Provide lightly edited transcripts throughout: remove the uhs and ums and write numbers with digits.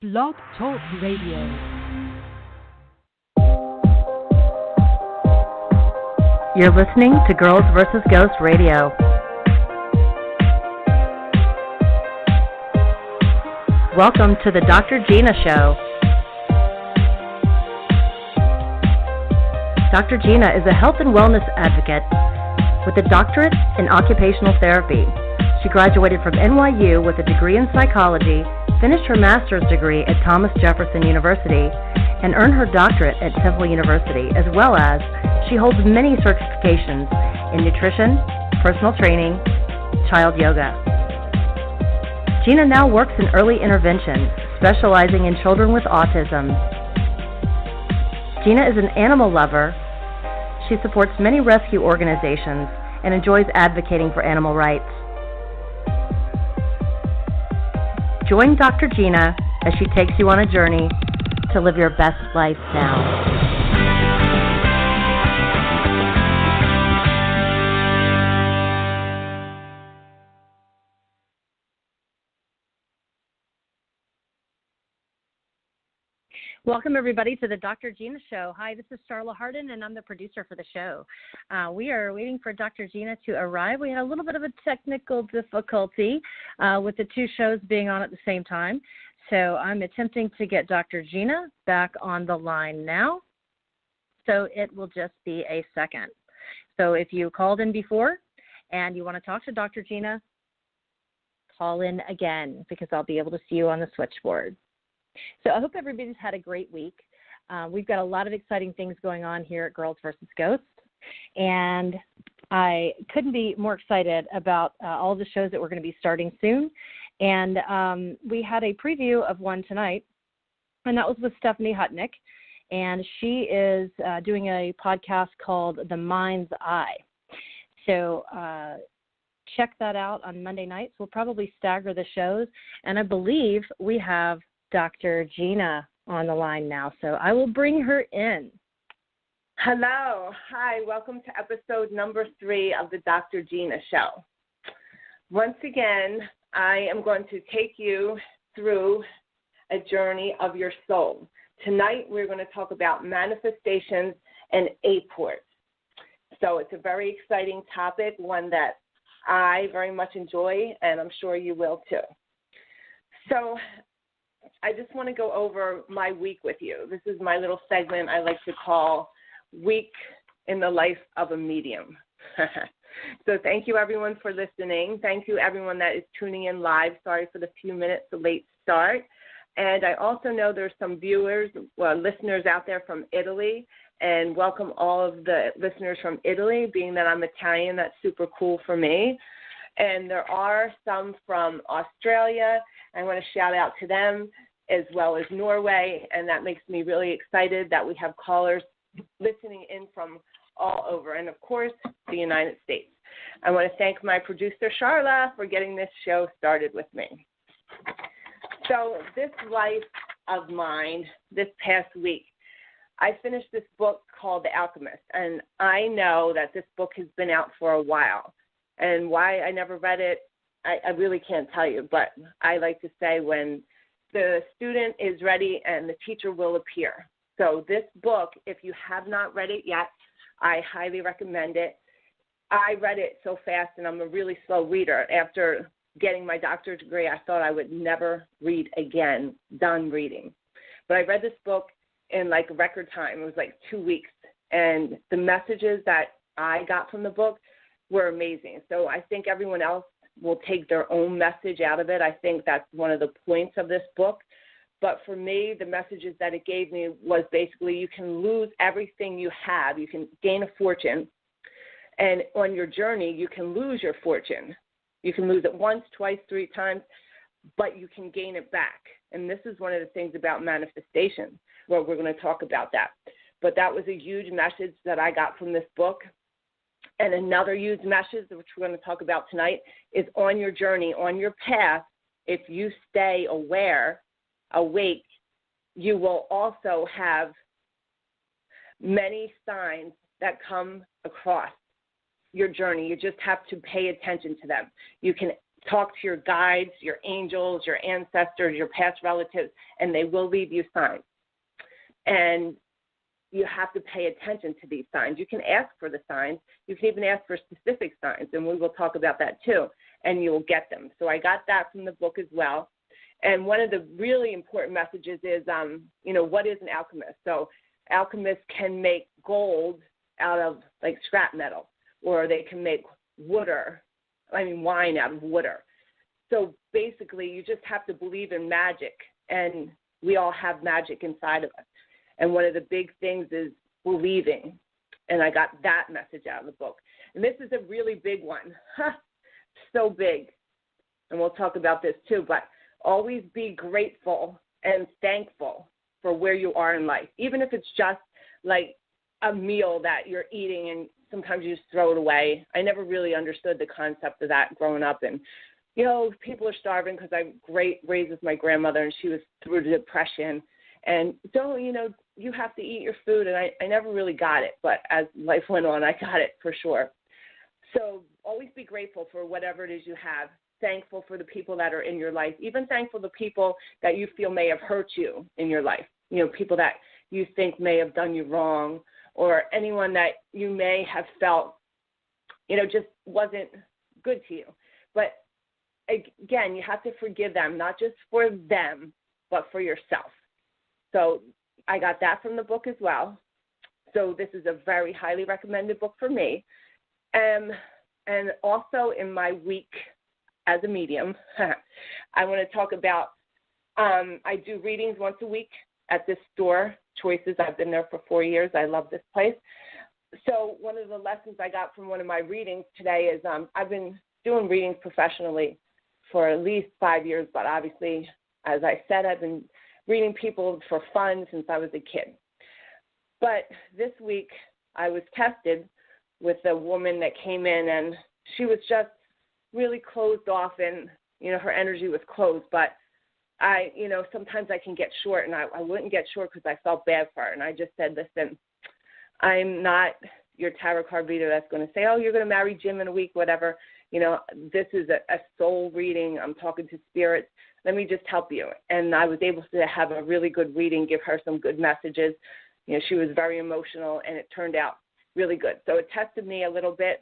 Blog Talk Radio. You're listening to Girls vs. Ghosts Radio. Welcome to the Dr. Gina Show. Dr. Gina is a health and wellness advocate with a doctorate in occupational therapy. She graduated from NYU with a degree in psychology, finished her master's degree at Thomas Jefferson University, and earned her doctorate at Temple University, as well as she holds many certifications in nutrition, personal training, child yoga. Gina now works in early intervention, specializing in children with autism. Gina is an animal lover. She supports many rescue organizations and enjoys advocating for animal rights. Join Dr. Gina as she takes you on a journey to live your best life now. Welcome, everybody, to the Dr. Gina Show. Hi, this is Starla Hardin, and I'm the producer for the show. We are waiting for Dr. Gina to arrive. We had a little bit of a technical difficulty with the two shows being on at the same time. So I'm attempting to get Dr. Gina back on the line now. So it will just be a second. So if you called in before and you want to talk to Dr. Gina, call in again because I'll be able to see you on the switchboard. So I hope everybody's had a great week. We've got a lot of exciting things going on here at Girls vs. Ghosts, and I couldn't be more excited about all the shows that we're going to be starting soon. And we had a preview of one tonight, and that was with Stephanie Hutnick, and she is doing a podcast called The Mind's Eye. So check that out on Monday nights. We'll probably stagger the shows, and I believe we have Dr. Gina on the line now, so I will bring her in. Hello. Hi. Welcome to episode number 3 of the Dr. Gina Show. Once again, I am going to take you through a journey of your soul. Tonight, we're going to talk about manifestations and apports. So it's a very exciting topic, one that I very much enjoy, and I'm sure you will too. So I just want to go over my week with you. This is my little segment I like to call Week in the Life of a Medium. So thank you, everyone, for listening. Thank you, everyone that is tuning in live. Sorry for the few minutes, the late start. And I also know there's some listeners out there from Italy, and welcome all of the listeners from Italy. Being that I'm Italian, that's super cool for me. And there are some from Australia. I want to shout out to them, as well as Norway, and that makes me really excited that we have callers listening in from all over, and of course, the United States. I want to thank my producer, Charla, for getting this show started with me. So this life of mine, this past week, I finished this book called The Alchemist, and I know that this book has been out for a while, and why I never read it, I really can't tell you, but I like to say when the student is ready and the teacher will appear. So this book, if you have not read it yet, I highly recommend it. I read it so fast, and I'm a really slow reader. After getting my doctorate degree, I thought I would never read again, done reading. But I read this book in like record time. It was like 2 weeks. And the messages that I got from the book were amazing. So I think everyone else will take their own message out of it. I think that's one of the points of this book. But for me, the messages that it gave me was basically you can lose everything you have. You can gain a fortune. And on your journey, you can lose your fortune. You can lose it once, twice, 3 times, but you can gain it back. And this is one of the things about manifestation, where we're going to talk about that. But that was a huge message that I got from this book. And another huge message, which we're going to talk about tonight, is on your journey, on your path, if you stay awake, you will also have many signs that come across your journey. You just have to pay attention to them. You can talk to your guides, your angels, your ancestors, your past relatives, and they will leave you signs. And you have to pay attention to these signs. You can ask for the signs. You can even ask for specific signs, and we will talk about that too, and you will get them. So I got that from the book as well. And one of the really important messages is, what is an alchemist? So alchemists can make gold out of like scrap metal, or they can make wine out of water. So basically, you just have to believe in magic, and we all have magic inside of us. And one of the big things is believing, and I got that message out of the book. And this is a really big one, so big, and we'll talk about this too, but always be grateful and thankful for where you are in life, even if it's just like a meal that you're eating and sometimes you just throw it away. I never really understood the concept of that growing up. And, people are starving because I raised with my grandmother, and she was through the Depression. And so, you have to eat your food. And I never really got it. But as life went on, I got it for sure. So always be grateful for whatever it is you have. Thankful for the people that are in your life. Even thankful for the people that you feel may have hurt you in your life. People that you think may have done you wrong, or anyone that you may have felt, just wasn't good to you. But again, you have to forgive them, not just for them, but for yourself. So I got that from the book as well. So this is a very highly recommended book for me. And also in my week as a medium, I want to talk about, I do readings once a week at this store, Choices. I've been there for 4 years. I love this place. So one of the lessons I got from one of my readings today is I've been doing readings professionally for at least 5 years, but obviously, as I said, I've been reading people for fun since I was a kid. But this week, I was tested with a woman that came in, and she was just really closed off, and, her energy was closed. But sometimes I can get short, and I wouldn't get short because I felt bad for her. And I just said, listen, I'm not your tarot card reader that's going to say, oh, you're going to marry Jim in a week, whatever. This is a soul reading. I'm talking to spirits. Let me just help you. And I was able to have a really good reading, give her some good messages. She was very emotional, and it turned out really good. So it tested me a little bit.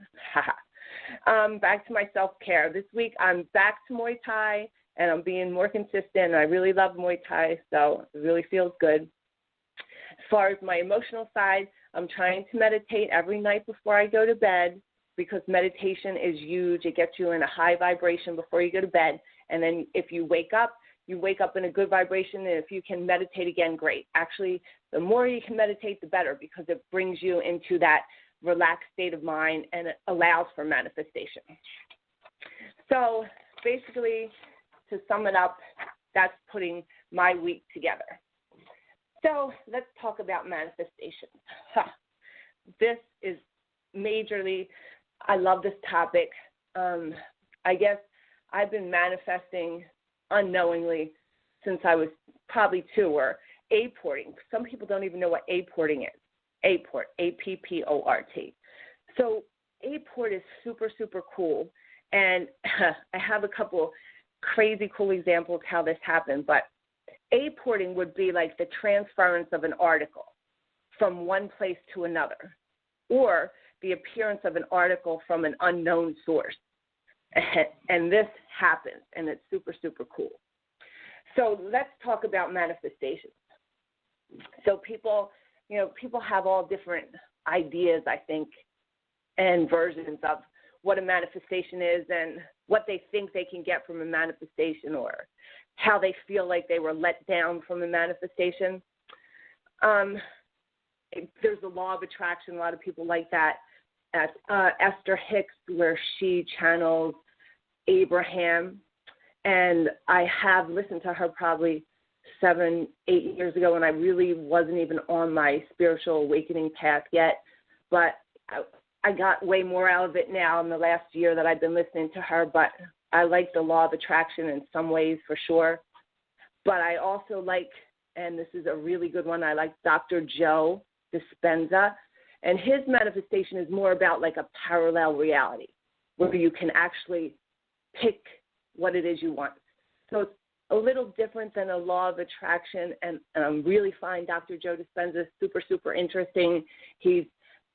Back to my self-care. This week I'm back to Muay Thai, and I'm being more consistent. I really love Muay Thai, so it really feels good. As far as my emotional side, I'm trying to meditate every night before I go to bed, because meditation is huge. It gets you in a high vibration before you go to bed. And then if you wake up in a good vibration. And if you can meditate again, great. Actually, the more you can meditate, the better, because it brings you into that relaxed state of mind, and it allows for manifestation. So basically, to sum it up, that's putting my week together. So let's talk about manifestation. This is majorly, I love this topic. I guess I've been manifesting unknowingly since I was probably 2, or apporting. Some people don't even know what apporting is. Apport, A-P-P-O-R-T. So apport is super, super cool. And I have a couple crazy cool examples how this happened, but apporting would be like the transference of an article from one place to another, or the appearance of an article from an unknown source. And this happens, and it's super, super cool. So let's talk about manifestations. So people have all different ideas, I think, and versions of what a manifestation is, and what they think they can get from a manifestation, or how they feel like they were let down from a manifestation. There's the law of attraction. A lot of people like that. Esther Hicks, where she channels Abraham. And I have listened to her probably 7-8 years ago, and I really wasn't even on my spiritual awakening path yet. But I got way more out of it now in the last year that I've been listening to her. But I like the law of attraction in some ways, for sure. But I also like, and this is a really good one, I like Dr. Joe Dispenza. And his manifestation is more about like a parallel reality, where you can actually pick what it is you want. So it's a little different than a law of attraction, and I really find Dr. Joe Dispenza super, super interesting. He's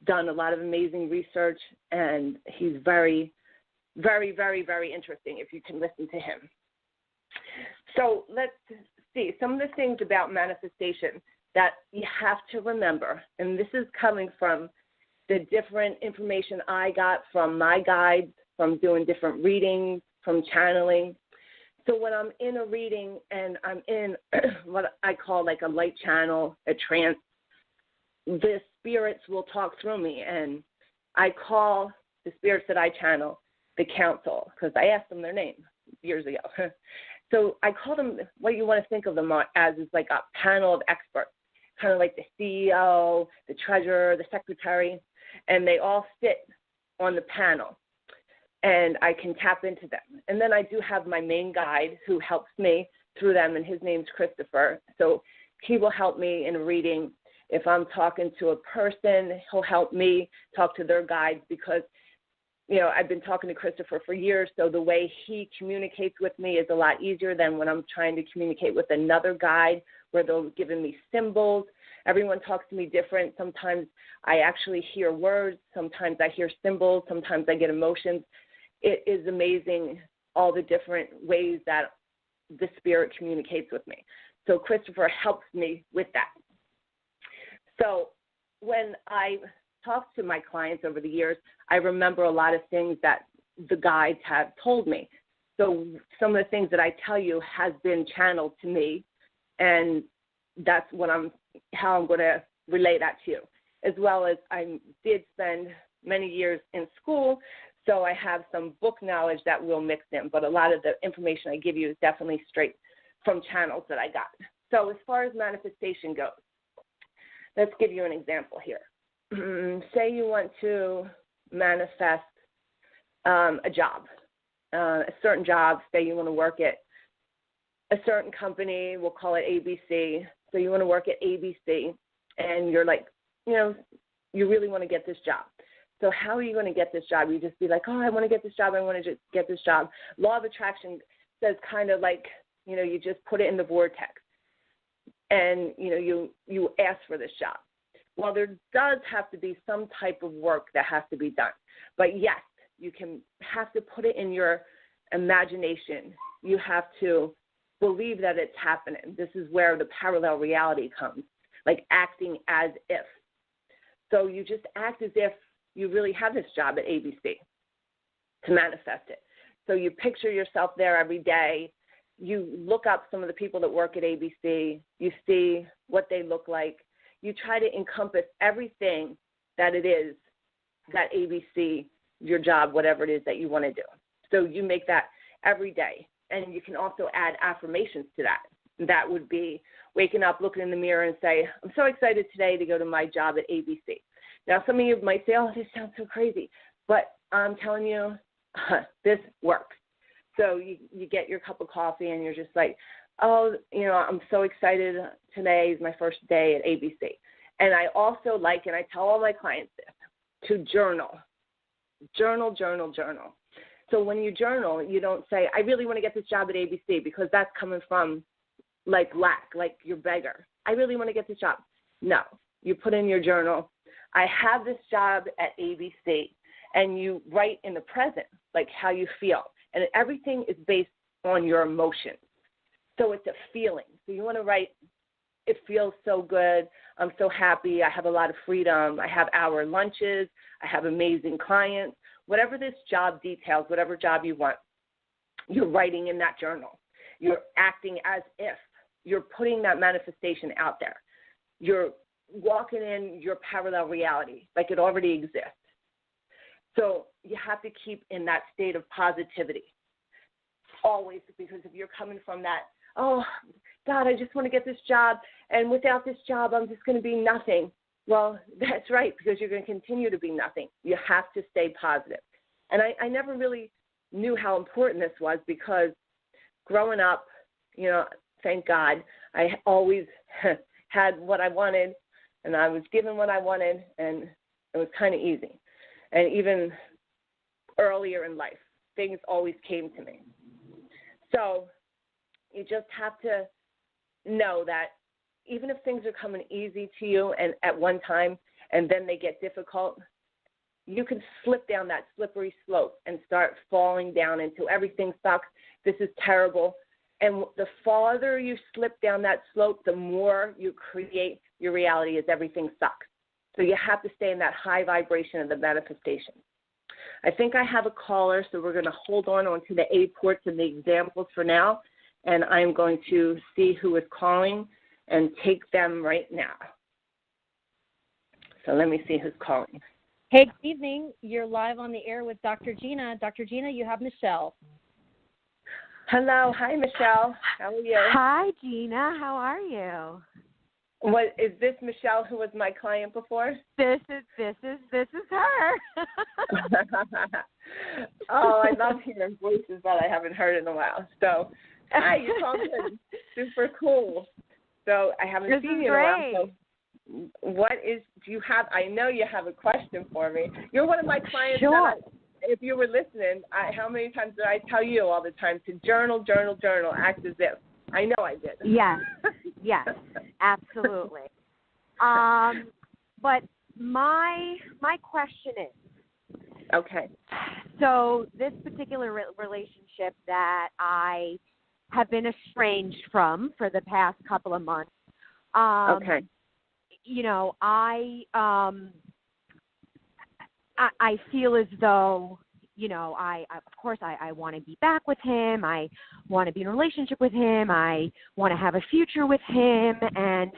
done a lot of amazing research, and he's very, very, very, very interesting if you can listen to him. So let's see some of the things about manifestation that you have to remember, and this is coming from the different information I got from my guides, from doing different readings, from channeling. So when I'm in a reading and I'm in what I call like a light channel, a trance, the spirits will talk through me, and I call the spirits that I channel the council, because I asked them their name years ago. So I call them, what you want to think of them as is like a panel of experts, kind of like the CEO, the treasurer, the secretary, and they all sit on the panel, and I can tap into them. And then I do have my main guide who helps me through them, and his name's Christopher. So he will help me in a reading. If I'm talking to a person, he'll help me talk to their guides, because, you know, I've been talking to Christopher for years, so the way he communicates with me is a lot easier than when I'm trying to communicate with another guide where they'll give me symbols. Everyone talks to me different. Sometimes I actually hear words. Sometimes I hear symbols. Sometimes I get emotions. It is amazing all the different ways that the spirit communicates with me. So Christopher helps me with that. So when I talk to my clients over the years, I remember a lot of things that the guides have told me. So some of the things that I tell you has been channeled to me, and that's how I'm going to relay that to you. As well as I did spend many years in school, so I have some book knowledge that will mix in, but a lot of the information I give you is definitely straight from channels that I got. So as far as manifestation goes, let's give you an example here. Say you want to manifest a job, a certain job. Say you want to work at a certain company, we'll call it ABC. So you want to work at ABC, and you're like, you know, you really want to get this job. So how are you going to get this job? You just be like, oh, I want to get this job. I want to just get this job. Law of attraction says kind of like, you know, you just put it in the vortex, and, you know, you ask for this job. Well, there does have to be some type of work that has to be done. But yes, you have to put it in your imagination. You have to believe that it's happening. This is where the parallel reality comes, like acting as if. So you just act as if you really have this job at ABC to manifest it. So you picture yourself there every day. You look up some of the people that work at ABC. You see what they look like. You try to encompass everything that it is that ABC, your job, whatever it is that you want to do. So you make that every day. And you can also add affirmations to that. That would be waking up, looking in the mirror and say, I'm so excited today to go to my job at ABC. Now, some of you might say, oh, this sounds so crazy. But I'm telling you, this works. So you get your cup of coffee and you're just like, oh, you know, I'm so excited. Today is my first day at ABC. And I also like, and I tell all my clients this, to journal. Journal, journal, journal. So when you journal, you don't say, I really want to get this job at ABC, because that's coming from like lack, like you're beggar. I really want to get this job. No, you put in your journal, I have this job at ABC, and you write in the present, like how you feel. And everything is based on your emotions. So it's a feeling. So you want to write, it feels so good. I'm so happy. I have a lot of freedom. I have hour lunches. I have amazing clients. Whatever this job details, whatever job you want, you're writing in that journal. You're acting as if. You're putting that manifestation out there. You're walking in your parallel reality, like it already exists. So you have to keep in that state of positivity always, because if you're coming from that, oh, God, I just want to get this job, and without this job, I'm just going to be nothing. Well, that's right, because you're going to continue to be nothing. You have to stay positive. And I never really knew how important this was, because growing up, you know, thank God, I always had what I wanted, and I was given what I wanted, and it was kind of easy. And even earlier in life, things always came to me. So you just have to know that even if things are coming easy to you and at one time and then they get difficult, you can slip down that slippery slope and start falling down into everything sucks, this is terrible. And the farther you slip down that slope, the more you create your reality as everything sucks. So you have to stay in that high vibration of the manifestation. I think I have a caller, so we're going to hold on to the A ports and the examples for now, and I'm going to see who is calling and take them right now. So let me see who's calling. Hey, good evening. You're live on the air with Dr. Gina. Dr. Gina, you have Michelle. Hello. Hi, Michelle. How are you? Hi, Gina. How are you? What is this Michelle who was my client before? This is her. Oh, I love hearing voices that I haven't heard in a while. So, hi, you called in. Super cool. So I haven't seen you in a while. So do you have, I know you have a question for me. You're one of my clients. Sure. If you were listening, how many times did I tell you all the time to journal, act as if? I know I did. Yes, absolutely. But my question is, okay. So this particular relationship that I have been estranged from for the past couple of months, okay. You know, I feel as though, you know, of course I want to be back with him. I want to be in a relationship with him. I want to have a future with him, and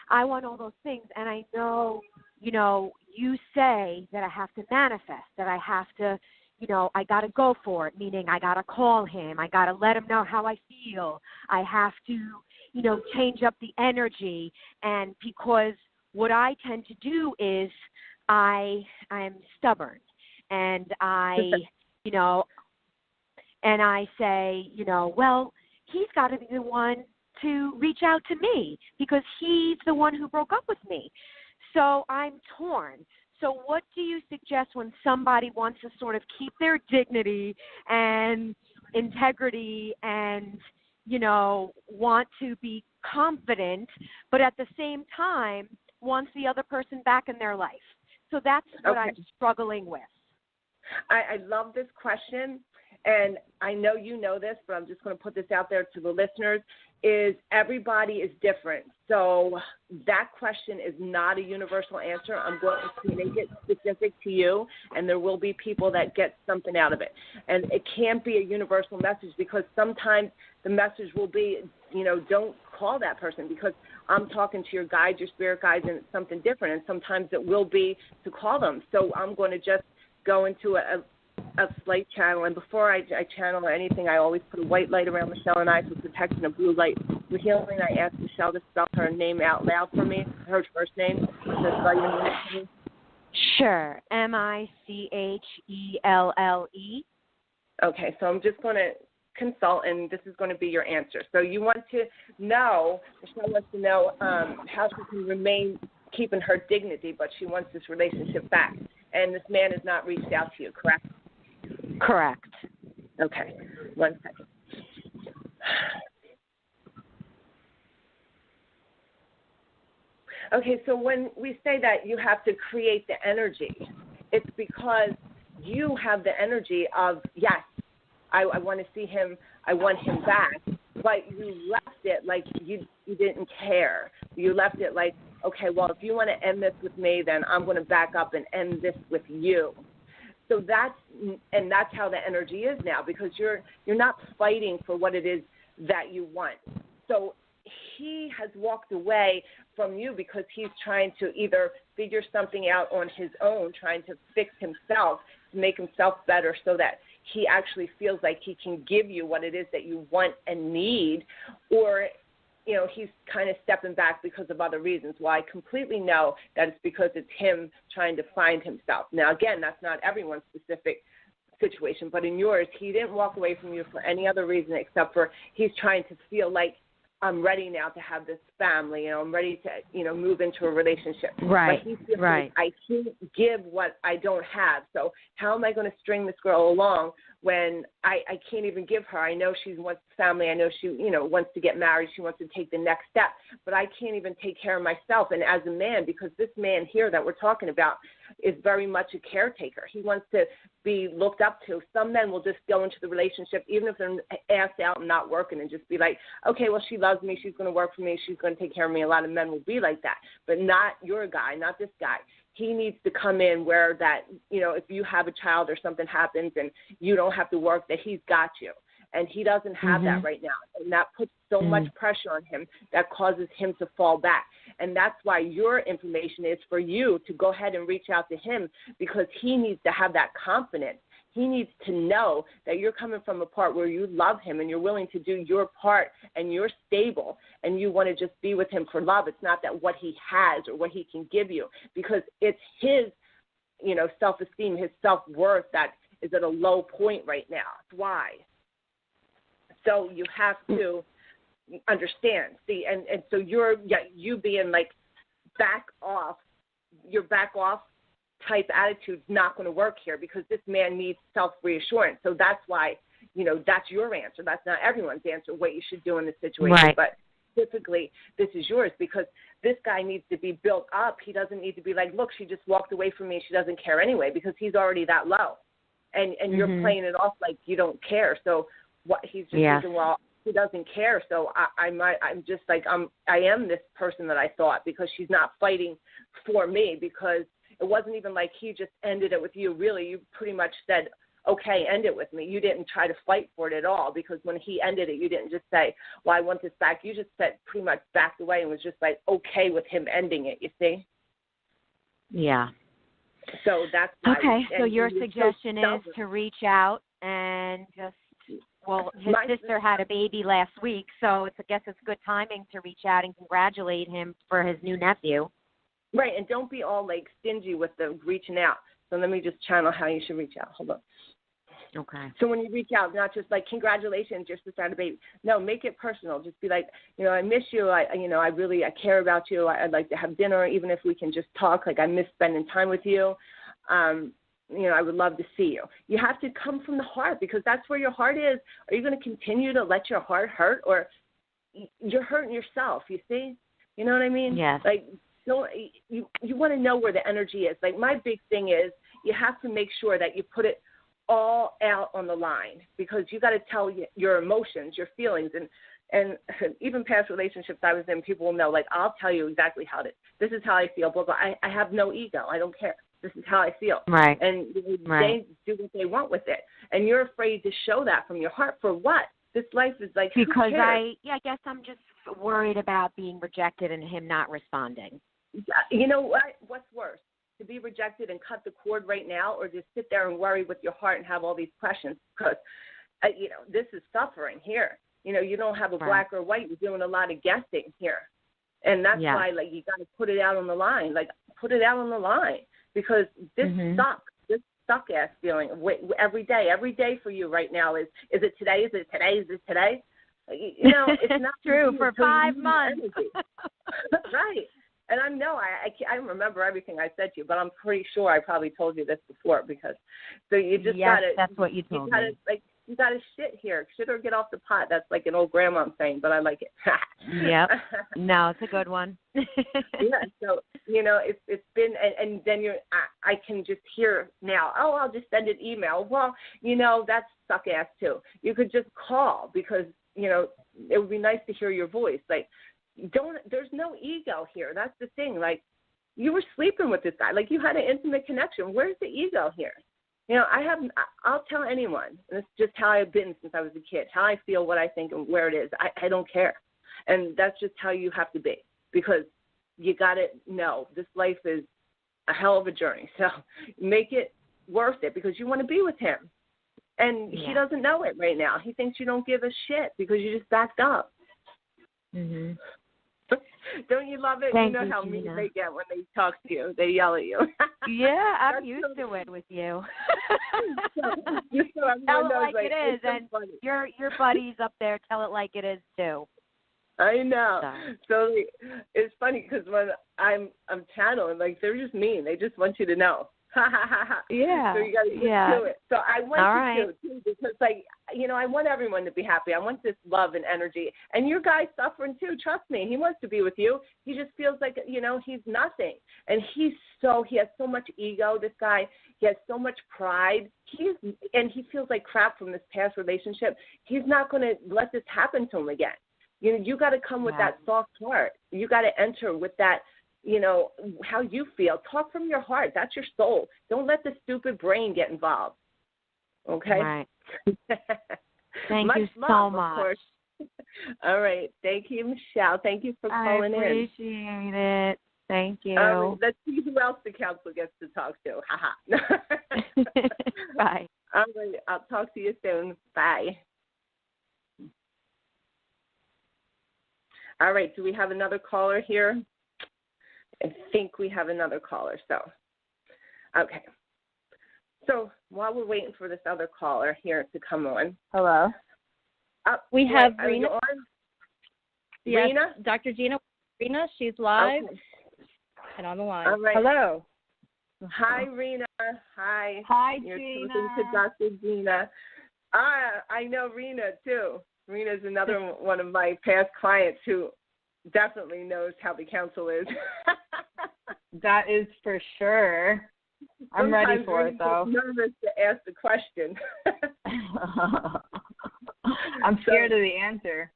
I want all those things. And I know, you know, you say that I have to manifest, that I have to, you know, I got to go for it, meaning I got to call him. I got to let him know how I feel. I have to, you know, change up the energy. And because what I tend to do is I'm stubborn, and you know, and I say, you know, well, he's got to be the one to reach out to me because he's the one who broke up with me. So I'm torn. So what do you suggest when somebody wants to sort of keep their dignity and integrity and, you know, want to be confident, but at the same time wants the other person back in their life? So that's what I'm struggling with. I love this question, and I know you know this, but I'm just going to put this out there to the listeners, is everybody is different. So that question is not a universal answer. I'm going to make it specific to you, and there will be people that get something out of it. And it can't be a universal message because sometimes the message will be, you know, don't call that person because I'm talking to your guides, your spirit guides, and it's something different. And sometimes it will be to call them. So I'm going to just go into a slight channel, and before I channel anything, I always put a white light around Michelle and I for protection, a blue light for healing. I asked Michelle to spell her name out loud for me, her first name. Sure, Michelle. Okay, so I'm just going to consult, and this is going to be your answer. So you want to know, Michelle wants to know how she can remain keeping her dignity, but she wants this relationship back. And this man has not reached out to you, correct? Correct. Okay, 1 second. Okay, so when we say that you have to create the energy, it's because you have the energy of, yes, I want to see him, I want him back, but you left it like you didn't care. You left it like, okay, well, if you want to end this with me, then I'm going to back up and end this with you. So that's how the energy is now, because you're not fighting for what it is that you want. So he has walked away from you because he's trying to either figure something out on his own, trying to fix himself, to make himself better so that he actually feels like he can give you what it is that you want and need, or you know, he's kind of stepping back because of other reasons. Well, I completely know that it's because it's him trying to find himself. Now, again, that's not everyone's specific situation, but in yours, he didn't walk away from you for any other reason except for he's trying to feel like, I'm ready now to have this family, you know, I'm ready to, you know, move into a relationship. Right, but he feels right. like I can't give what I don't have. So how am I going to string this girl along when I can't even give her. I know she wants family. I know she, wants to get married. She wants to take the next step, but I can't even take care of myself. And as a man, because this man here that we're talking about is very much a caretaker. He wants to be looked up to. Some men will just go into the relationship, even if they're asked out and not working, and just be like, okay, well, she loves me. She's going to work for me. She's going to take care of me. A lot of men will be like that, but not your guy, not this guy. He needs to come in where that, if you have a child or something happens and you don't have to work, that he's got you. And he doesn't have that right now. And that puts so much pressure on him that causes him to fall back. And that's why your information is for you to go ahead and reach out to him, because he needs to have that confidence. He needs to know that you're coming from a part where you love him and you're willing to do your part and you're stable and you want to just be with him for love. It's not that what he has or what he can give you, because it's his, self-esteem, his self-worth that is at a low point right now. That's why. So you have to understand. See, and so you being like your back off type attitude's not going to work here, because this man needs self-reassurance. So that's why, that's your answer. That's not everyone's answer, what you should do in this situation. Right. But typically, this is yours, because this guy needs to be built up. He doesn't need to be like, look, she just walked away from me. She doesn't care anyway, because he's already that low. And you're playing it off like you don't care. So what he's just thinking, well, he doesn't care. So I am this person that I thought, because she's not fighting for me, because it wasn't even like he just ended it with you. Really, you pretty much said, okay, end it with me. You didn't try to fight for it at all, because when he ended it, you didn't just say, well, I want this back. You just said pretty much backed away and was just like okay with him ending it, you see? Yeah. So that's why. Okay, so your suggestion is to reach out and just, his sister had a baby last week, so I guess it's good timing to reach out and congratulate him for his new nephew. Right, and don't be all like stingy with the reaching out. So let me just channel how you should reach out. Hold on. Okay. So when you reach out, not just like congratulations, your sister had a baby. No, make it personal. Just be like, I miss you. I care about you. I'd like to have dinner, even if we can just talk. Like, I miss spending time with you. I would love to see you. You have to come from the heart, because that's where your heart is. Are you going to continue to let your heart hurt, or you're hurting yourself? You see? You know what I mean? Yes. Like, you want to know where the energy is. Like, my big thing is you have to make sure that you put it all out on the line, because you got to tell your emotions, your feelings, and even past relationships I was in, people will know, like, I'll tell you exactly this is how I feel, blah, blah. I have no ego. I don't care. This is how I feel. Right. And they do what they want with it. And you're afraid to show that from your heart. For what? This life is like, because I guess I'm just worried about being rejected and him not responding. You know what? What's worse? To be rejected and cut the cord right now, or just sit there and worry with your heart and have all these questions? Because, this is suffering here. You don't have a black or white. You're doing a lot of guessing here. And that's why, like, you got to put it out on the line. Like, put it out on the line, because this sucks. This suck-ass feeling every day for you right now is it today? Is it today? Is it today? It's not true for 5 months. Right. And I don't remember everything I said to you, but I'm pretty sure I probably told you this before, because so you just gotta. That's what you told me. You gotta shit here. Shit or get off the pot. That's like an old grandma saying, but I like it. Yep. No, it's a good one. Yeah. So it's been, and then I can just hear now. Oh, I'll just send an email. Well, that's suck ass too. You could just call, because it would be nice to hear your voice. Like, there's no ego here. That's the thing. Like, you were sleeping with this guy. Like, you had an intimate connection. Where's the ego here? I'll tell anyone, and it's just how I've been since I was a kid, how I feel, what I think, and where it is. I don't care. And that's just how you have to be, because you got to know this life is a hell of a journey. So make it worth it, because you want to be with him. And he doesn't know it right now. He thinks you don't give a shit because you just backed up. Mm-hmm. Don't you love it? Thank you know you, how Gina. mean they get when they talk to you. They yell at you. Yeah, I'm used to it with you. Just so everyone tell it knows, like it is, so and funny. your buddies up there tell it like it is too. I know. So it's funny, because when I'm channeling, like, they're just mean. They just want you to know. Yeah. So you got to do it. So I want you to, too, because, like, you know, I want everyone to be happy. I want this love and energy. And your guy's suffering, too. Trust me. He wants to be with you. He just feels like, you know, he's nothing. And he has so much ego, this guy. He has so much pride. And he feels like crap from this past relationship. He's not going to let this happen to him again. You know, you got to come with that soft heart. You got to enter with that, you know, how you feel. Talk from your heart. That's your soul. Don't let the stupid brain get involved. Okay? Right. Thank you so much. All right. Thank you, Michelle. Thank you for calling in. I appreciate it. Thank you. Let's see who else the counselor gets to talk to. Ha-ha. Bye. All right. I'll talk to you soon. Bye. All right. Do we have another caller here? I think we have another caller. So, okay. So while we're waiting for this other caller here to come on. Hello. We have Rena. Yes, Rena? Dr. Gina. Rena, she's live and on the line. All right. Hello. Hi, Rena. Hi. Hi, You're Gina. talking to Dr. Gina. I know Rena, too. Rena's another one of my past clients who definitely knows how the counsel is. That is for sure. I'm ready for it, though. I'm nervous to ask the question. I'm scared of the answer.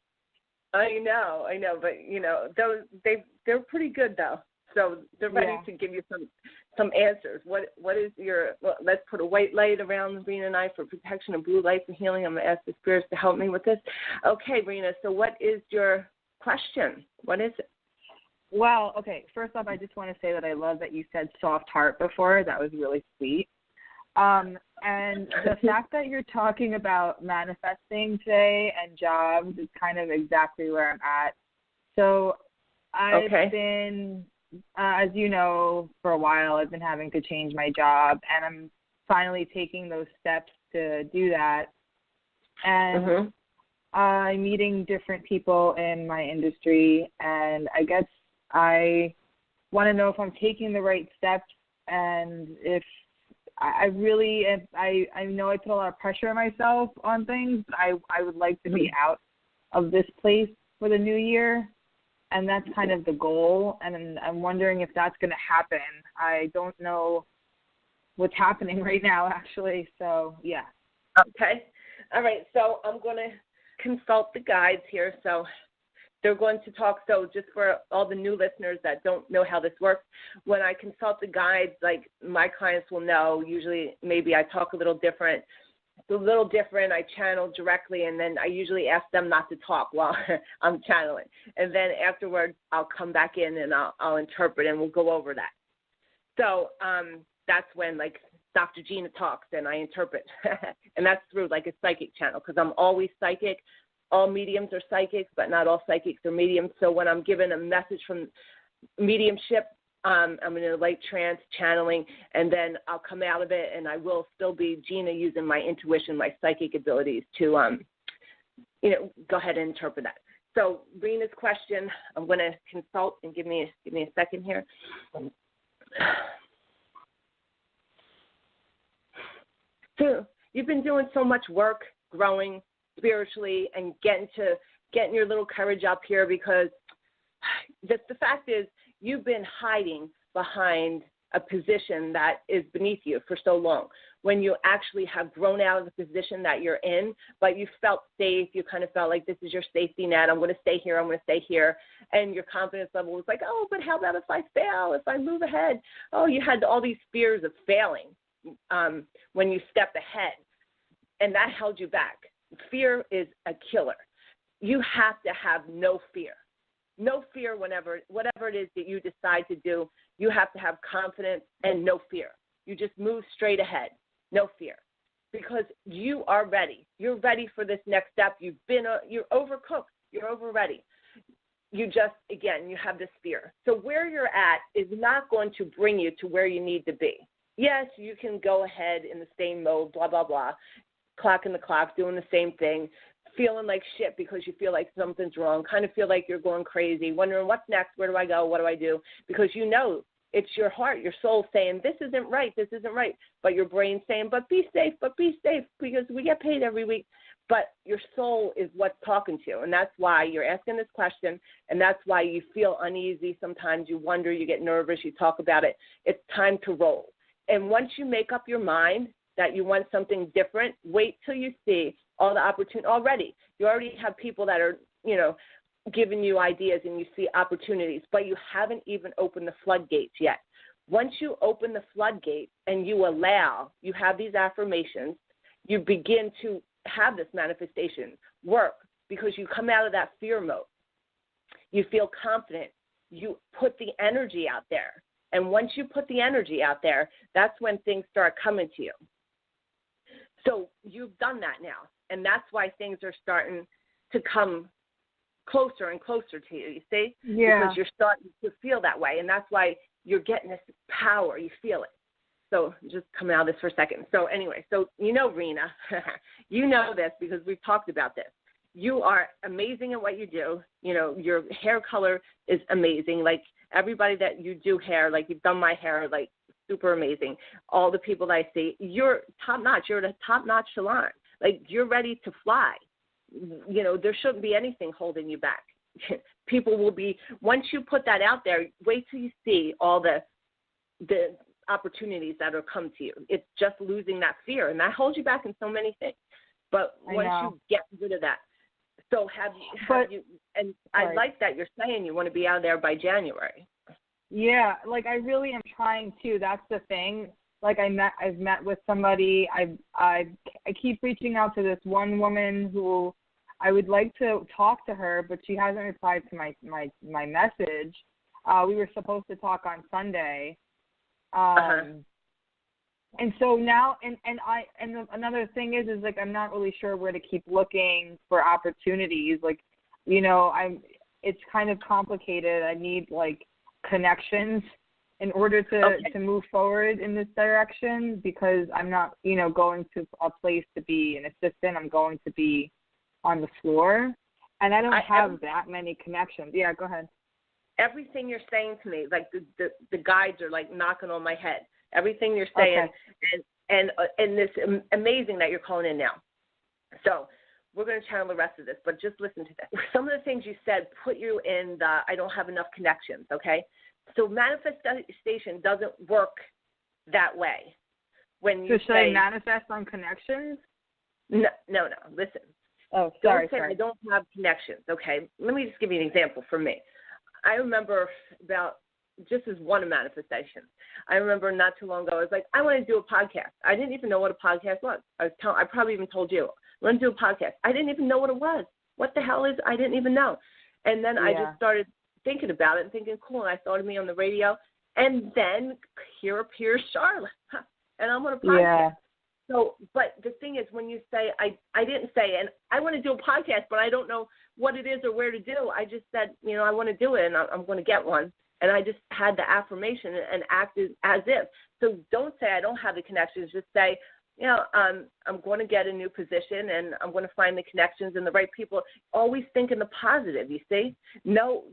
I know, but you know, they're pretty good though. So they're ready to give you some answers. What is your? Well, let's put a white light around Rena and I for protection, and blue light for healing. I'm gonna ask the spirits to help me with this. Okay, Rena. So what is your question? What is it? Well, okay. First off, I just want to say that I love that you said soft heart before. That was really sweet. And the fact that you're talking about manifesting today and jobs is kind of exactly where I'm at. So I've been, as you know, for a while, I've been having to change my job, and I'm finally taking those steps to do that. And I'm meeting different people in my industry, and I guess I want to know if I'm taking the right steps, and if I know I put a lot of pressure on myself on things. I would like to be out of this place for the new year, and that's kind of the goal, and I'm wondering if that's going to happen. I don't know what's happening right now, actually, so yeah. Okay. All right, so I'm going to consult the guides here, so they're going to talk. So just for all the new listeners that don't know how this works, when I consult the guides, like my clients will know, usually maybe I talk a little different. It's a little different. I channel directly, and then I usually ask them not to talk while I'm channeling. And then afterwards, I'll come back in and I'll interpret, and we'll go over that. So that's when, like, Dr. Gina talks and I interpret. And that's through, like, a psychic channel, because I'm always psychic. All mediums are psychics, but not all psychics are mediums. So when I'm given a message from mediumship, I'm in a light trance channeling, and then I'll come out of it, and I will still be Gina using my intuition, my psychic abilities to, go ahead and interpret that. So Rena's question, I'm going to consult, and give me a second here. So you've been doing so much work, growing spiritually, and getting your little courage up here, because the fact is you've been hiding behind a position that is beneath you for so long. When you actually have grown out of the position that you're in, but you felt safe, you kind of felt like this is your safety net, I'm going to stay here, and your confidence level was like, oh, but how about if I fail, if I move ahead? Oh, you had all these fears of failing when you stepped ahead, and that held you back. Fear is a killer. You have to have no fear. No fear whatever it is that you decide to do. You have to have confidence and no fear. You just move straight ahead. No fear. Because you are ready. You're ready for this next step. You're overcooked. You're over ready. You just, again, you have this fear. So where you're at is not going to bring you to where you need to be. Yes, you can go ahead in the same mode, blah, blah, blah. Clocking the clock, doing the same thing, feeling like shit because you feel like something's wrong, kind of feel like you're going crazy, wondering what's next, where do I go, what do I do? Because you know It's your heart, your soul saying, this isn't right, but your brain's saying, but be safe, because we get paid every week. But your soul is what's talking to you, and that's why you're asking this question, and that's why you feel uneasy. Sometimes you wonder, you get nervous, you talk about it. It's time to roll. And once you make up your mind that you want something different, wait till you see all the opportunity already. You already have people that are, giving you ideas, and you see opportunities, but you haven't even opened the floodgates yet. Once you open the floodgates and you allow, you have these affirmations, you begin to have this manifestation work, because you come out of that fear mode. You feel confident. You put the energy out there. And once you put the energy out there, that's when things start coming to you. So you've done that now, and that's why things are starting to come closer and closer to you, you see? Yeah. Because you're starting to feel that way, and that's why you're getting this power. You feel it. So just come out of this for a second. So anyway, Rena, you know this because we've talked about this. You are amazing at what you do. Your hair color is amazing. Like everybody that you do hair, like you've done my hair, like super amazing. All the people that I see, you're top notch. You're at a top notch salon. Like you're ready to fly. There shouldn't be anything holding you back. People will be, once you put that out there, wait till you see all the opportunities that will come to you. It's just losing that fear, and that holds you back in so many things. But once you get rid of that, so have you, and I like that you're saying you want to be out there by January. Yeah, like I really am trying to. That's the thing. Like I've met with somebody. I keep reaching out to this one woman who I would like to talk to her, but she hasn't replied to my message. We were supposed to talk on Sunday. And so now, and another thing is like I'm not really sure where to keep looking for opportunities. Like, it's kind of complicated. I need like connections in order to move forward in this direction, because I'm not, going to a place to be an assistant. I'm going to be on the floor, and I don't have that many connections. Yeah, go ahead. Everything you're saying to me, like the guides are like knocking on my head. Everything you're saying, and this amazing that you're calling in now. So we're going to channel the rest of this, but just listen to this. Some of the things you said put you in the I don't have enough connections, okay? So manifestation doesn't work that way. When you should I manifest on connections? No. Listen. Oh, sorry. Don't say I don't have connections, okay? Let me just give you an example for me. I remember just as one manifestation. I remember not too long ago, I was like, I want to do a podcast. I didn't even know what a podcast was. I probably even told you, I want to do a podcast. I didn't even know what it was. What the hell is, I didn't even know. And then I just started thinking about it and thinking, cool, and I thought of me on the radio. And then here appears Charlotte, and I'm on a podcast. Yeah. So, but the thing is, when you say, I didn't say, and I want to do a podcast, but I don't know what it is or where to do. I just said, I want to do it, and I'm going to get one. And I just had the affirmation and acted as if. So don't say I don't have the connections. Just say, I'm going to get a new position, and I'm going to find the connections and the right people. Always think in the positive, you see? Don't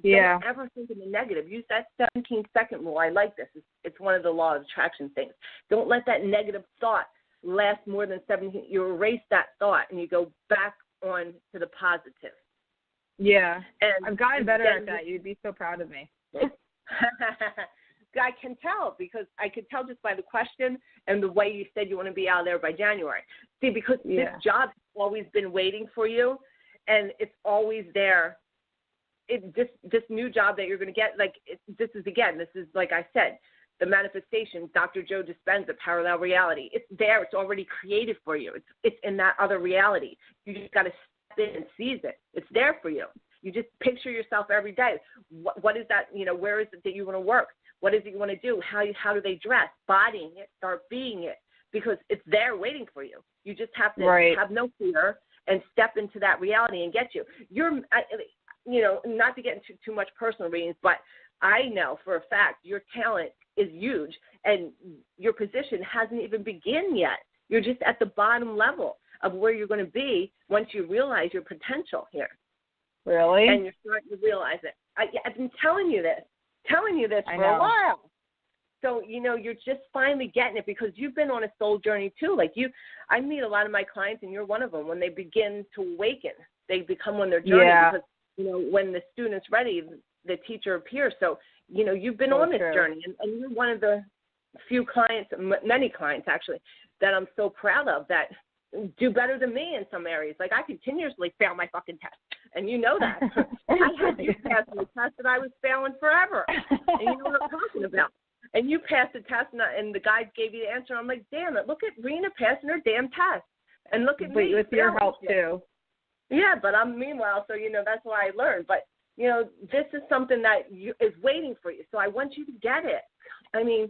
ever think in the negative. Use that 17-second rule. I like this. It's one of the law of attraction things. Don't let that negative thought last more than 17. You erase that thought, and you go back on to the positive. Yeah. And I've gotten better at that. You'd be so proud of me. I can tell, because I could tell just by the question and the way you said you want to be out there by January. See, because this job has always been waiting for you, and it's always there. This new job that you're going to get, this is like I said, the manifestation, Dr. Joe Dispenza, parallel reality. It's there. It's already created for you. It's in that other reality. You just got to step in and seize it. It's there for you. You just picture yourself every day. What is that, where is it that you want to work? What is it you want to do? How do they dress? Bodying it, start being it, because it's there waiting for you. You just have to have no fear and step into that reality and get you. Not to get into too much personal readings, but I know for a fact your talent is huge, and your position hasn't even begun yet. You're just at the bottom level of where you're going to be once you realize your potential here. Really? And you're starting to realize it. I've been telling you this for a while. So, you're just finally getting it because you've been on a soul journey too. Like I meet a lot of my clients, and you're one of them. When they begin to awaken, they become on their journey because, when the student's ready, the teacher appears. So, you've been on this journey, and you're one of the few clients, many clients actually, that I'm so proud of that do better than me in some areas. Like I continuously fail my fucking test, and you know that. I had you pass the test that I was failing forever, and you know what I'm talking about. And you passed the test, and the guy gave you the answer. I'm like, damn it, look at Rena passing her damn test, and look at me. With your help too. Yeah, but meanwhile, so that's why I learned. But this is something that is waiting for you. So I want you to get it. I mean,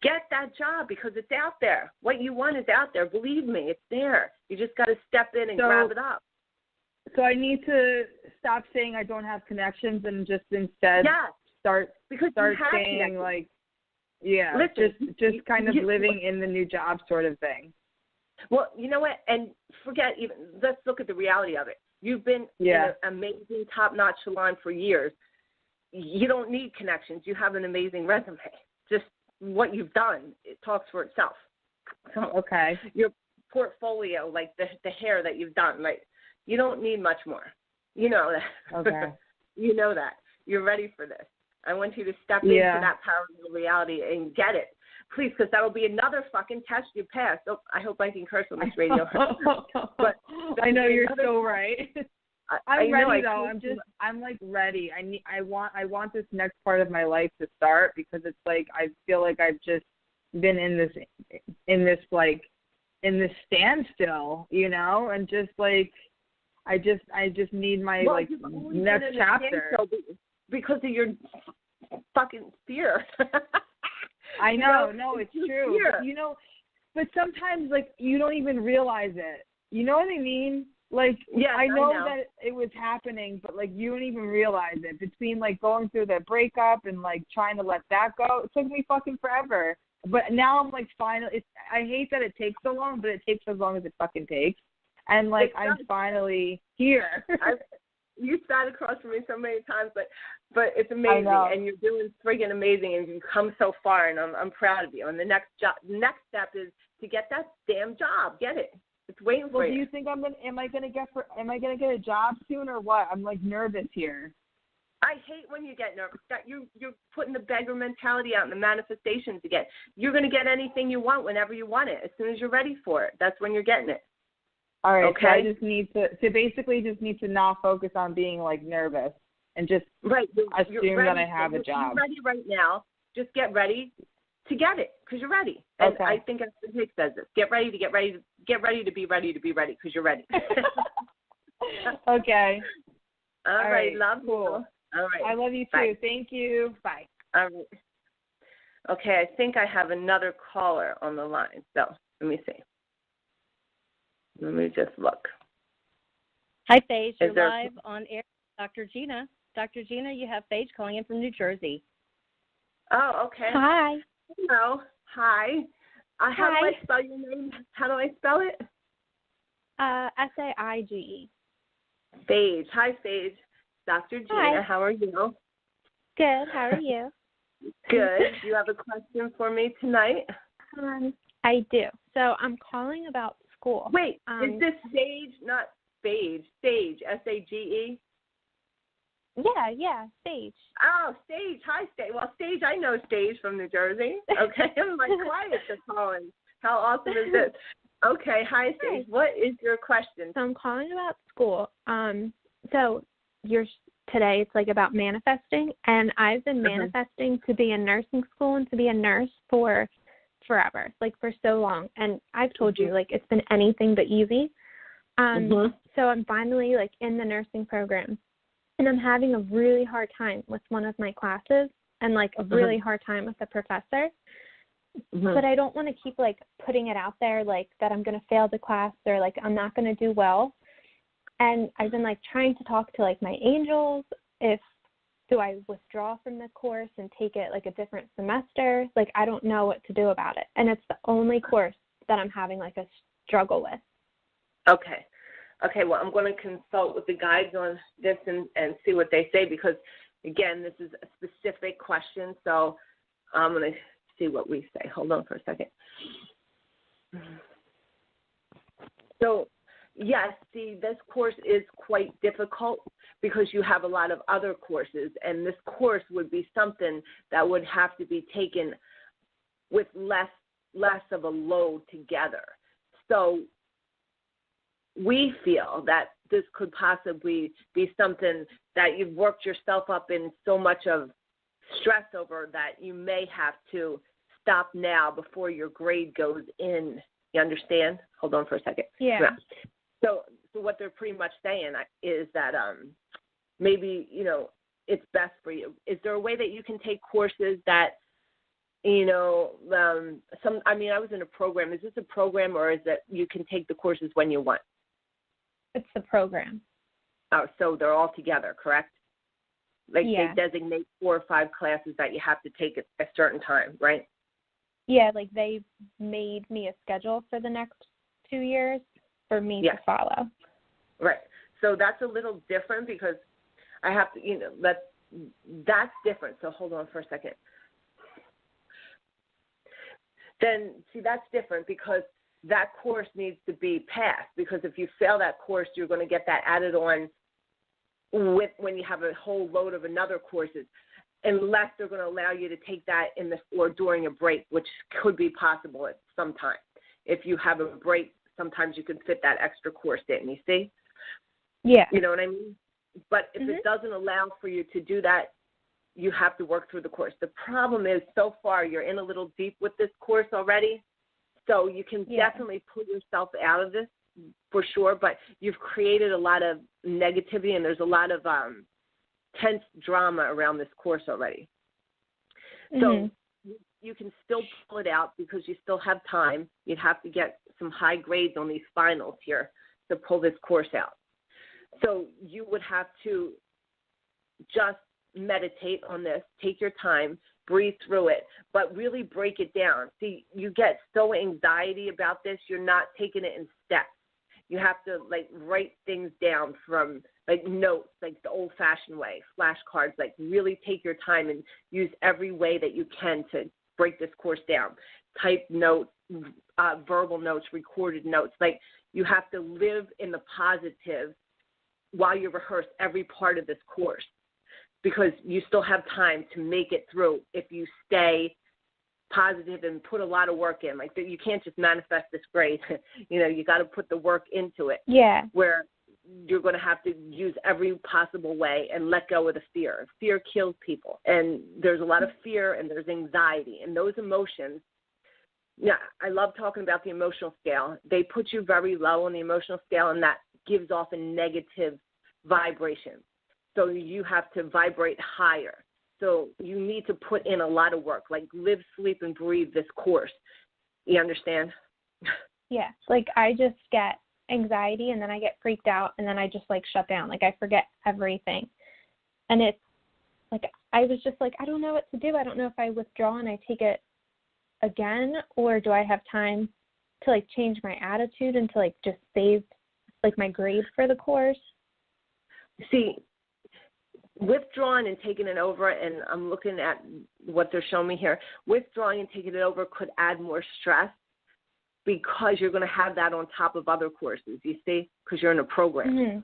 get that job because it's out there. What you want is out there. Believe me, it's there. You just got to step in and grab it up. So I need to stop saying I don't have connections and just instead start saying like, listen, just kind of living in the new job sort of thing. Well, you know what? And forget even. Let's look at the reality of it. You've been in an amazing, top-notch salon for years. You don't need connections. You have an amazing resume. Just what you've done, it talks for itself. So your portfolio, like the hair that you've done, like you don't need much more. You know that. Okay. You know that. You're ready for this. I want you to step into that powerful reality and get it. Please, because that will be another fucking test you pass. Oh, I hope I can curse on this radio. But I know you're so right. I'm ready though. I'm like ready. I want this next part of my life to start because it's like I feel like I've just been in this standstill, and just like I just need my next chapter because of your fucking fear. I know, no, it's true. But sometimes, like, you don't even realize it. You know what I mean? Like, I know that it was happening, but, like, you don't even realize it. Between, like, going through the breakup and, like, trying to let that go, it took me fucking forever. But now I'm, like, finally, I hate that it takes so long, but it takes as long as it fucking takes. And, like, I'm finally here. You sat across from me so many times, but it's amazing, and you're doing friggin' amazing, and you've come so far, and I'm proud of you. And the next step is to get that damn job. Get it. It's waiting for you. Do you think am I gonna get a job soon or what? I'm like nervous here. I hate when you get nervous. That you're putting the beggar mentality out and the manifestations again. You're gonna get anything you want whenever you want it. As soon as you're ready for it, that's when you're getting it. All right, okay. So I just need to not focus on being like nervous and just assume that I have a job. You're ready right now. Just get ready to get it because you're ready. And I think Esther Hicks says this: get ready to be ready because you're ready. Okay. All right. Love you. All right. I love you too. Bye. Thank you. Bye. All right. Okay, I think I have another caller on the line. So let me see. Let me just look. Hi, Paige. You're live on air. Dr. Gina. Dr. Gina, you have Paige calling in from New Jersey. Oh, okay. Hi. Hello. Hi. How do I spell your name? How do I spell it? Saige. Paige. Hi, Paige. Dr. Gina, Hi. How are you? Good. How are you? Good. Do you have a question for me tonight? I do. So I'm calling about school. Wait, is this Sage, not Sage? Sage, S-A-G-E? Yeah, Sage. Oh, Sage. Hi, Sage. Well, Sage, I know Sage from New Jersey. Okay, I'm like, quiet to calling. How awesome is this? Okay, hi, Sage. What is your question? So I'm calling about school. So today it's like about manifesting, and I've been manifesting to be in nursing school and to be a nurse for forever, like for so long. And I've told you, like, it's been anything but easy. So I'm finally like in the nursing program, and I'm having a really hard time with one of my classes and like a really hard time with the professor. But I don't want to keep like putting it out there like that I'm going to fail the class or like I'm not going to do well. And I've been like trying to talk to like my angels, do I withdraw from the course and take it like a different semester? Like, I don't know what to do about it. And it's the only course that I'm having like a struggle with. Okay, well, I'm going to consult with the guides on this and see what they say because, again, this is a specific question. So I'm going to see what we say. Hold on for a second. So, yes, see, this course is quite difficult because you have a lot of other courses, and this course would be something that would have to be taken with less of a load together. So we feel that this could possibly be something that you've worked yourself up in so much of stress over that you may have to stop now before your grade goes in. You understand? Hold on for a second. Yeah. So what they're pretty much saying is that maybe, it's best for you. Is there a way that you can take courses that, I was in a program. Is this a program, or is it you can take the courses when you want? It's the program. Oh, so they're all together, correct? Like Yeah. they designate 4 or 5 classes that you have to take at a certain time, right? Yeah, like they made me a schedule for the next 2 years for me to follow. Right. So that's a little different because I have to, that's different. So hold on for a second. Then, see, that's different because that course needs to be passed, because if you fail that course, you're going to get that added on when you have a whole load of another courses, unless they're going to allow you to take that or during a break, which could be possible at some time. If you have a break, sometimes you can fit that extra course in, you see? Yeah. You know what I mean? But if it doesn't allow for you to do that, you have to work through the course. The problem is, so far, you're in a little deep with this course already, so you can definitely pull yourself out of this for sure, but you've created a lot of negativity, and there's a lot of tense drama around this course already. So you can still pull it out because you still have time. You'd have to get some high grades on these finals here to pull this course out. So you would have to just meditate on this, take your time, breathe through it, but really break it down. See, you get so anxiety about this, you're not taking it in steps. You have to, write things down from, notes, the old-fashioned way, flashcards, really take your time and use every way that you can to break this course down. Type notes, verbal notes, recorded notes. You have to live in the positive while you rehearse every part of this course, because you still have time to make it through if you stay positive and put a lot of work in. You can't just manifest this grade. You got to put the work into it. Yeah. Where you're going to have to use every possible way and let go of the fear. Fear kills people. And there's a lot of fear and there's anxiety. And those emotions, I love talking about the emotional scale. They put you very low on the emotional scale, and that gives off a negative vibration. So you have to vibrate higher. So you need to put in a lot of work, live, sleep, and breathe this course. You understand? Yeah. I just get anxiety, and then I get freaked out, and then I just, shut down. I forget everything. And it's, I was just I don't know what to do. I don't know if I withdraw and I take it again, or do I have time to, change my attitude and to, just save, my grade for the course? See, withdrawing and taking it over, and I'm looking at what they're showing me here, withdrawing and taking it over could add more stress because you're going to have that on top of other courses, you see, because you're in a program.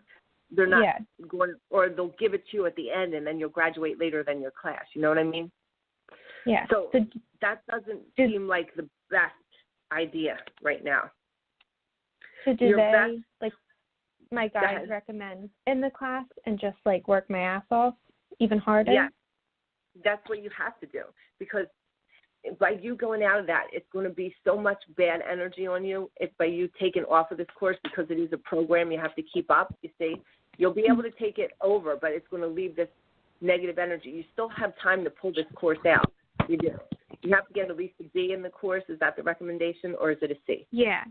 They're not going, or they'll give it to you at the end, and then you'll graduate later than your class. You know what I mean? Yeah. So that doesn't seem like the best idea right now. So do they, my guides recommend in the class and just work my ass off even harder? Yeah, that's what you have to do, because by you going out of that, it's going to be so much bad energy on you. If by you taking off of this course, because it is a program you have to keep up, you see, you'll be able to take it over, but it's going to leave this negative energy. You still have time to pull this course out. You do. You have to get at least a B in the course. Is that the recommendation, or is it a C? Yeah,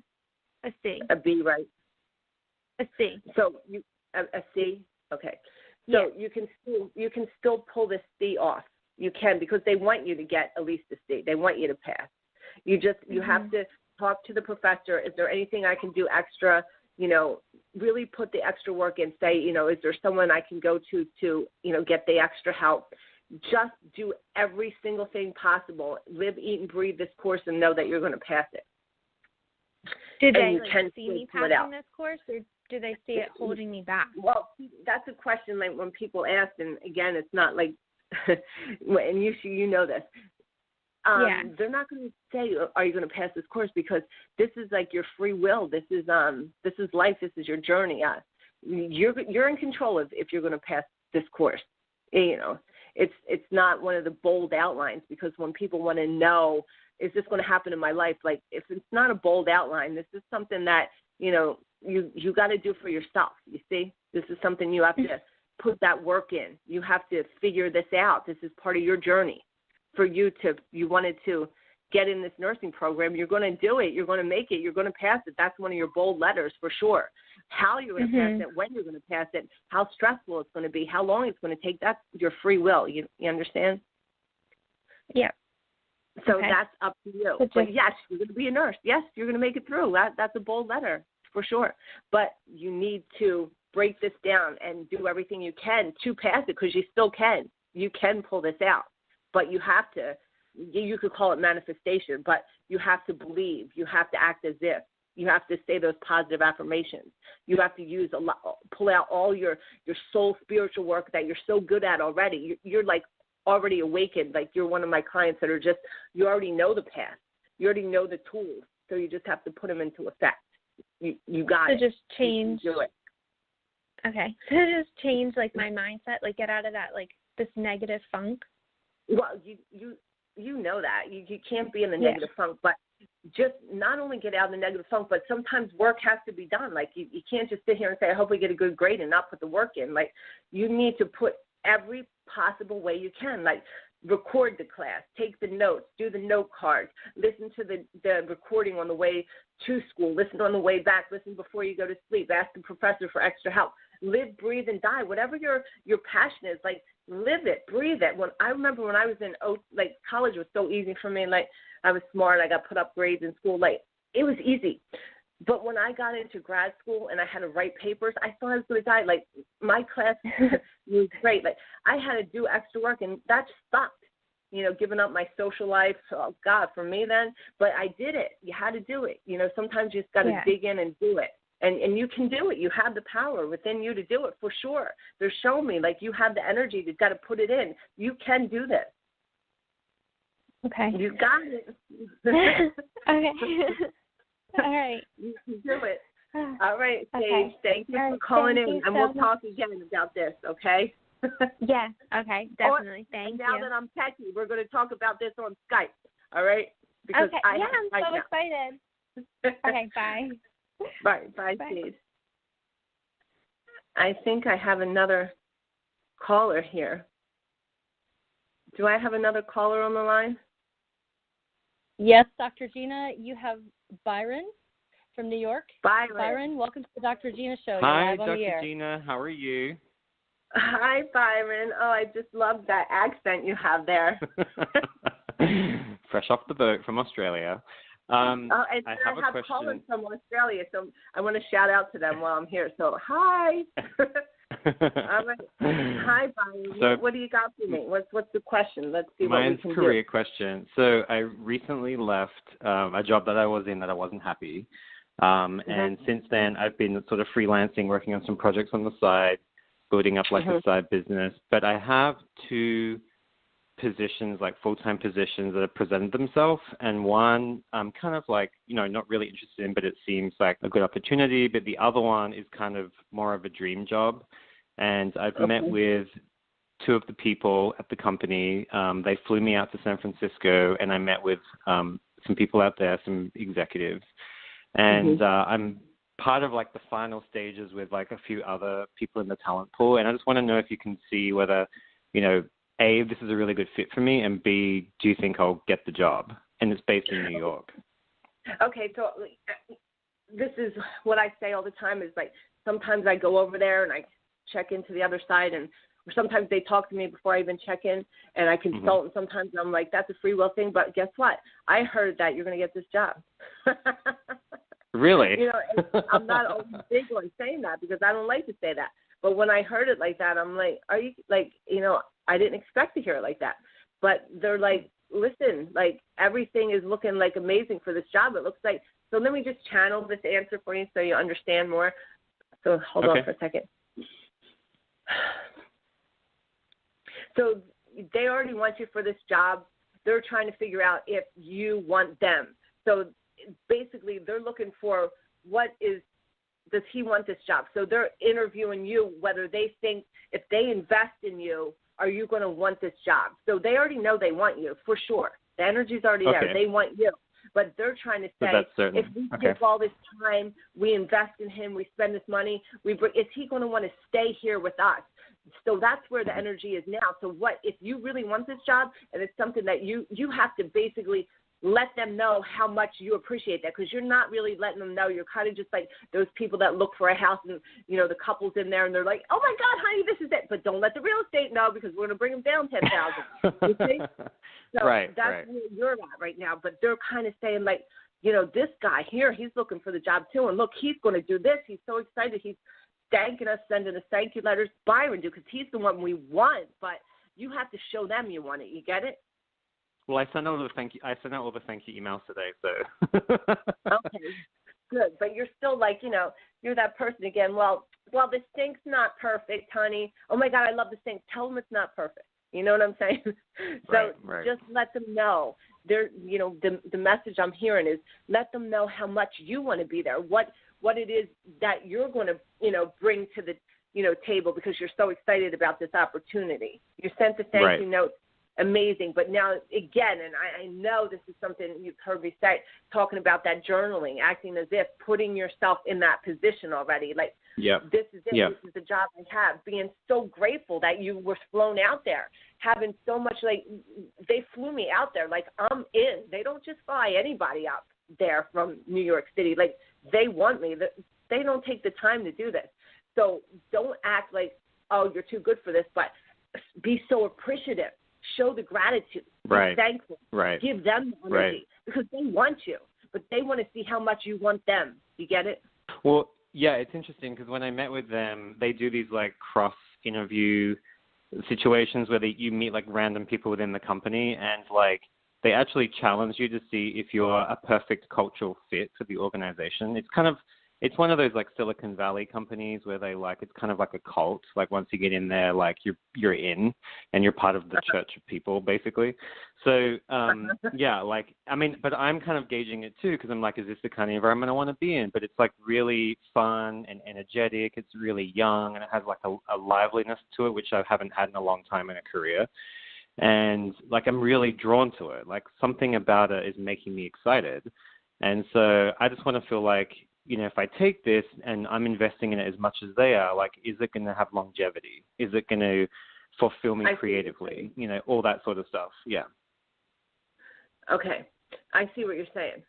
a C. A B, right? A C. So a C? Okay. So you can still pull this C off. You can, because they want you to get at least a C. They want you to pass. You have to talk to the professor. Is there anything I can do extra? Really put the extra work in. Say, is there someone I can go to get the extra help? just do every single thing possible. Live, eat, and breathe this course and know that you're going to pass it. Do they see me passing this course, or do they see it holding me back? Well, that's a question like when people ask, and again, it's not like, and you know this. They're not going to say, "Are you going to pass this course?" Because this is like your free will. This is life. This is your journey. You're in control of if you're going to pass this course. You know, it's not one of the bold outlines, because when people want to know, is this going to happen in my life? Like, if it's not a bold outline, this is something that, you know, you got to do for yourself. You see, this is something you have to put that work in. You have to figure this out. This is part of your journey. For you wanted to get in this nursing program, you're going to do it. You're going to make it. You're going to pass it. That's one of your bold letters for sure. How you're going to pass it, when you're going to pass it, how stressful it's going to be, how long it's going to take, that's your free will. You understand? Yeah. So that's up to you. But yes, you're going to be a nurse. Yes, you're going to make it through. That's a bold letter for sure. But you need to break this down and do everything you can to pass it, because you still can. You can pull this out. But you have to, you could call it manifestation, but you have to believe. You have to act as if. You have to say those positive affirmations. You have to use pull out all your soul spiritual work that you're so good at already. You're like already awakened. Like, you're one of my clients that are just, you already know the path. You already know the tools. So you just have to put them into effect. You got it. So just change. You do it. Okay. So just change, like, my mindset, like, get out of that, like, this negative funk. Well, you know that. You can't be in the negative funk, but just not only get out of the negative funk, but sometimes work has to be done. Like, you can't just sit here and say, I hope we get a good grade, and not put the work in. Like, you need to put every possible way you can. Like, record the class, take the notes, do the note cards, listen to the recording on the way to school, listen on the way back, listen before you go to sleep, ask the professor for extra help. Live, breathe, and die. Whatever your passion is, like, live it, breathe it. I remember when I was in college was so easy for me. Like, I was smart. I got put up grades in school. Like, it was easy. But when I got into grad school and I had to write papers, I thought I was going to die. Like, my class was great. Like, I had to do extra work, and that sucked. You know, giving up my social life. Oh God, for me then. But I did it. You had to do it. You know, sometimes you just got to dig in and do it. And you can do it. You have the power within you to do it, for sure. They're showing me, like, you have the energy. You've got to put it in. You can do this. Okay. You got it. Okay. All right. You can do it. All right, Sage. Okay. Thank you for calling in, and we'll talk again about this, okay? Yes. Okay. Definitely. Thank you. Now that I'm techie, we're going to talk about this on Skype, all right? Because okay. I'm so excited. Okay. Bye. Bye, Sage. I think I have another caller here. Do I have another caller on the line? Yes, Dr. Gina, you have Byron from New York. Byron, welcome to the Dr. Gina Show. Hi, You're live on Dr. the air. Gina. How are you? Hi, Byron. Oh, I just love that accent you have there. Fresh off the boat from Australia. I have callers from Australia, so I want to shout out to them while I'm here. So, hi. All right. Hi, Byron. So, what do you got for me? What's the question? Let's see what we mine's can do. career question. So I recently left a job that I was in that I wasn't happy. And since then, I've been sort of freelancing, working on some projects on the side, building up like a side business. But I have two positions, like full-time positions that have presented themselves, and one I'm kind of like, not really interested in, but it seems like a good opportunity, but the other one is kind of more of a dream job. And I've met with two of the people at the company. They flew me out to San Francisco, and I met with some people out there, some executives, and I'm part of like the final stages with like a few other people in the talent pool. And I just want to know if you can see whether, A, this is a really good fit for me, and B, do you think I'll get the job? And it's based in New York. Okay, so this is what I say all the time is, like, sometimes I go over there and I check into the other side, and or sometimes they talk to me before I even check in, and I consult, and sometimes I'm like, that's a free will thing, but guess what? I heard that you're going to get this job. Really? I'm not always big on saying that because I don't like to say that. But when I heard it like that, I'm like, are you, like, I didn't expect to hear it like that. But they're like, listen, like everything is looking like amazing for this job. It looks like, so let me just channel this answer for you so you understand more. So hold on for a second. So they already want you for this job. They're trying to figure out if you want them. So basically they're looking for does he want this job? So they're interviewing you whether they think if they invest in you, are you going to want this job? So they already know they want you for sure. The energy's already there. They want you. But they're trying to say, if we take all this time, we invest in him, we spend this money, is he going to want to stay here with us? So that's where the energy is now. So what if you really want this job and it's something that you have to basically let them know how much you appreciate that, because you're not really letting them know. You're kind of just like those people that look for a house and, you know, the couple's in there and they're like, oh, my God, honey, this is it. But don't let the real estate know because we're going to bring them down $10,000. You see? So that's where you're at right now. But they're kind of saying, like, you know, this guy here, he's looking for the job too. And, look, he's going to do this. He's so excited. He's thanking us, sending us thank you letters. Byron do, because he's the one we want. But you have to show them you want it. You get it? Well, I sent out all the thank you emails today, so. Okay, good. But you're still like, you know, you're that person again. Well, the sink's not perfect, honey. Oh my God, I love the sink. Tell them it's not perfect. You know what I'm saying? So just let them know. They're, you know, the message I'm hearing is let them know how much you want to be there. What it is that you're going to, you know, bring to the, you know, table because you're so excited about this opportunity. You sent the thank you note. Amazing. But now, again, and I know this is something you've heard me say, talking about that journaling, acting as if putting yourself in that position already. Like, this is it. This is the job I have. Being so grateful that you were flown out there, having so much, like, they flew me out there. Like, I'm in. They don't just fly anybody out there from New York City. Like, they want me. They don't take the time to do this. So don't act like, oh, you're too good for this, but be so appreciative. Show the gratitude. Be thankful. Give them the energy because they want you, but they want to see how much you want them. You get it? Well, yeah, it's interesting because when I met with them, they do these like cross-interview situations where you meet like random people within the company and like they actually challenge you to see if you're a perfect cultural fit for the organization. It's one of those like Silicon Valley companies where they like, it's kind of like a cult. Like once you get in there, like you're in and you're part of the church of people basically. So, yeah, like, I mean, but I'm kind of gauging it too. Cause I'm like, is this the kind of environment I want to be in? But it's like really fun and energetic. It's really young and it has like a liveliness to it, which I haven't had in a long time in a career. And like, I'm really drawn to it. Like something about it is making me excited. And so I just want to feel like, you know, if I take this and I'm investing in it as much as they are, like, is it going to have longevity? Is it going to fulfill me creatively? You know, all that sort of stuff. Yeah. Okay. I see what you're saying.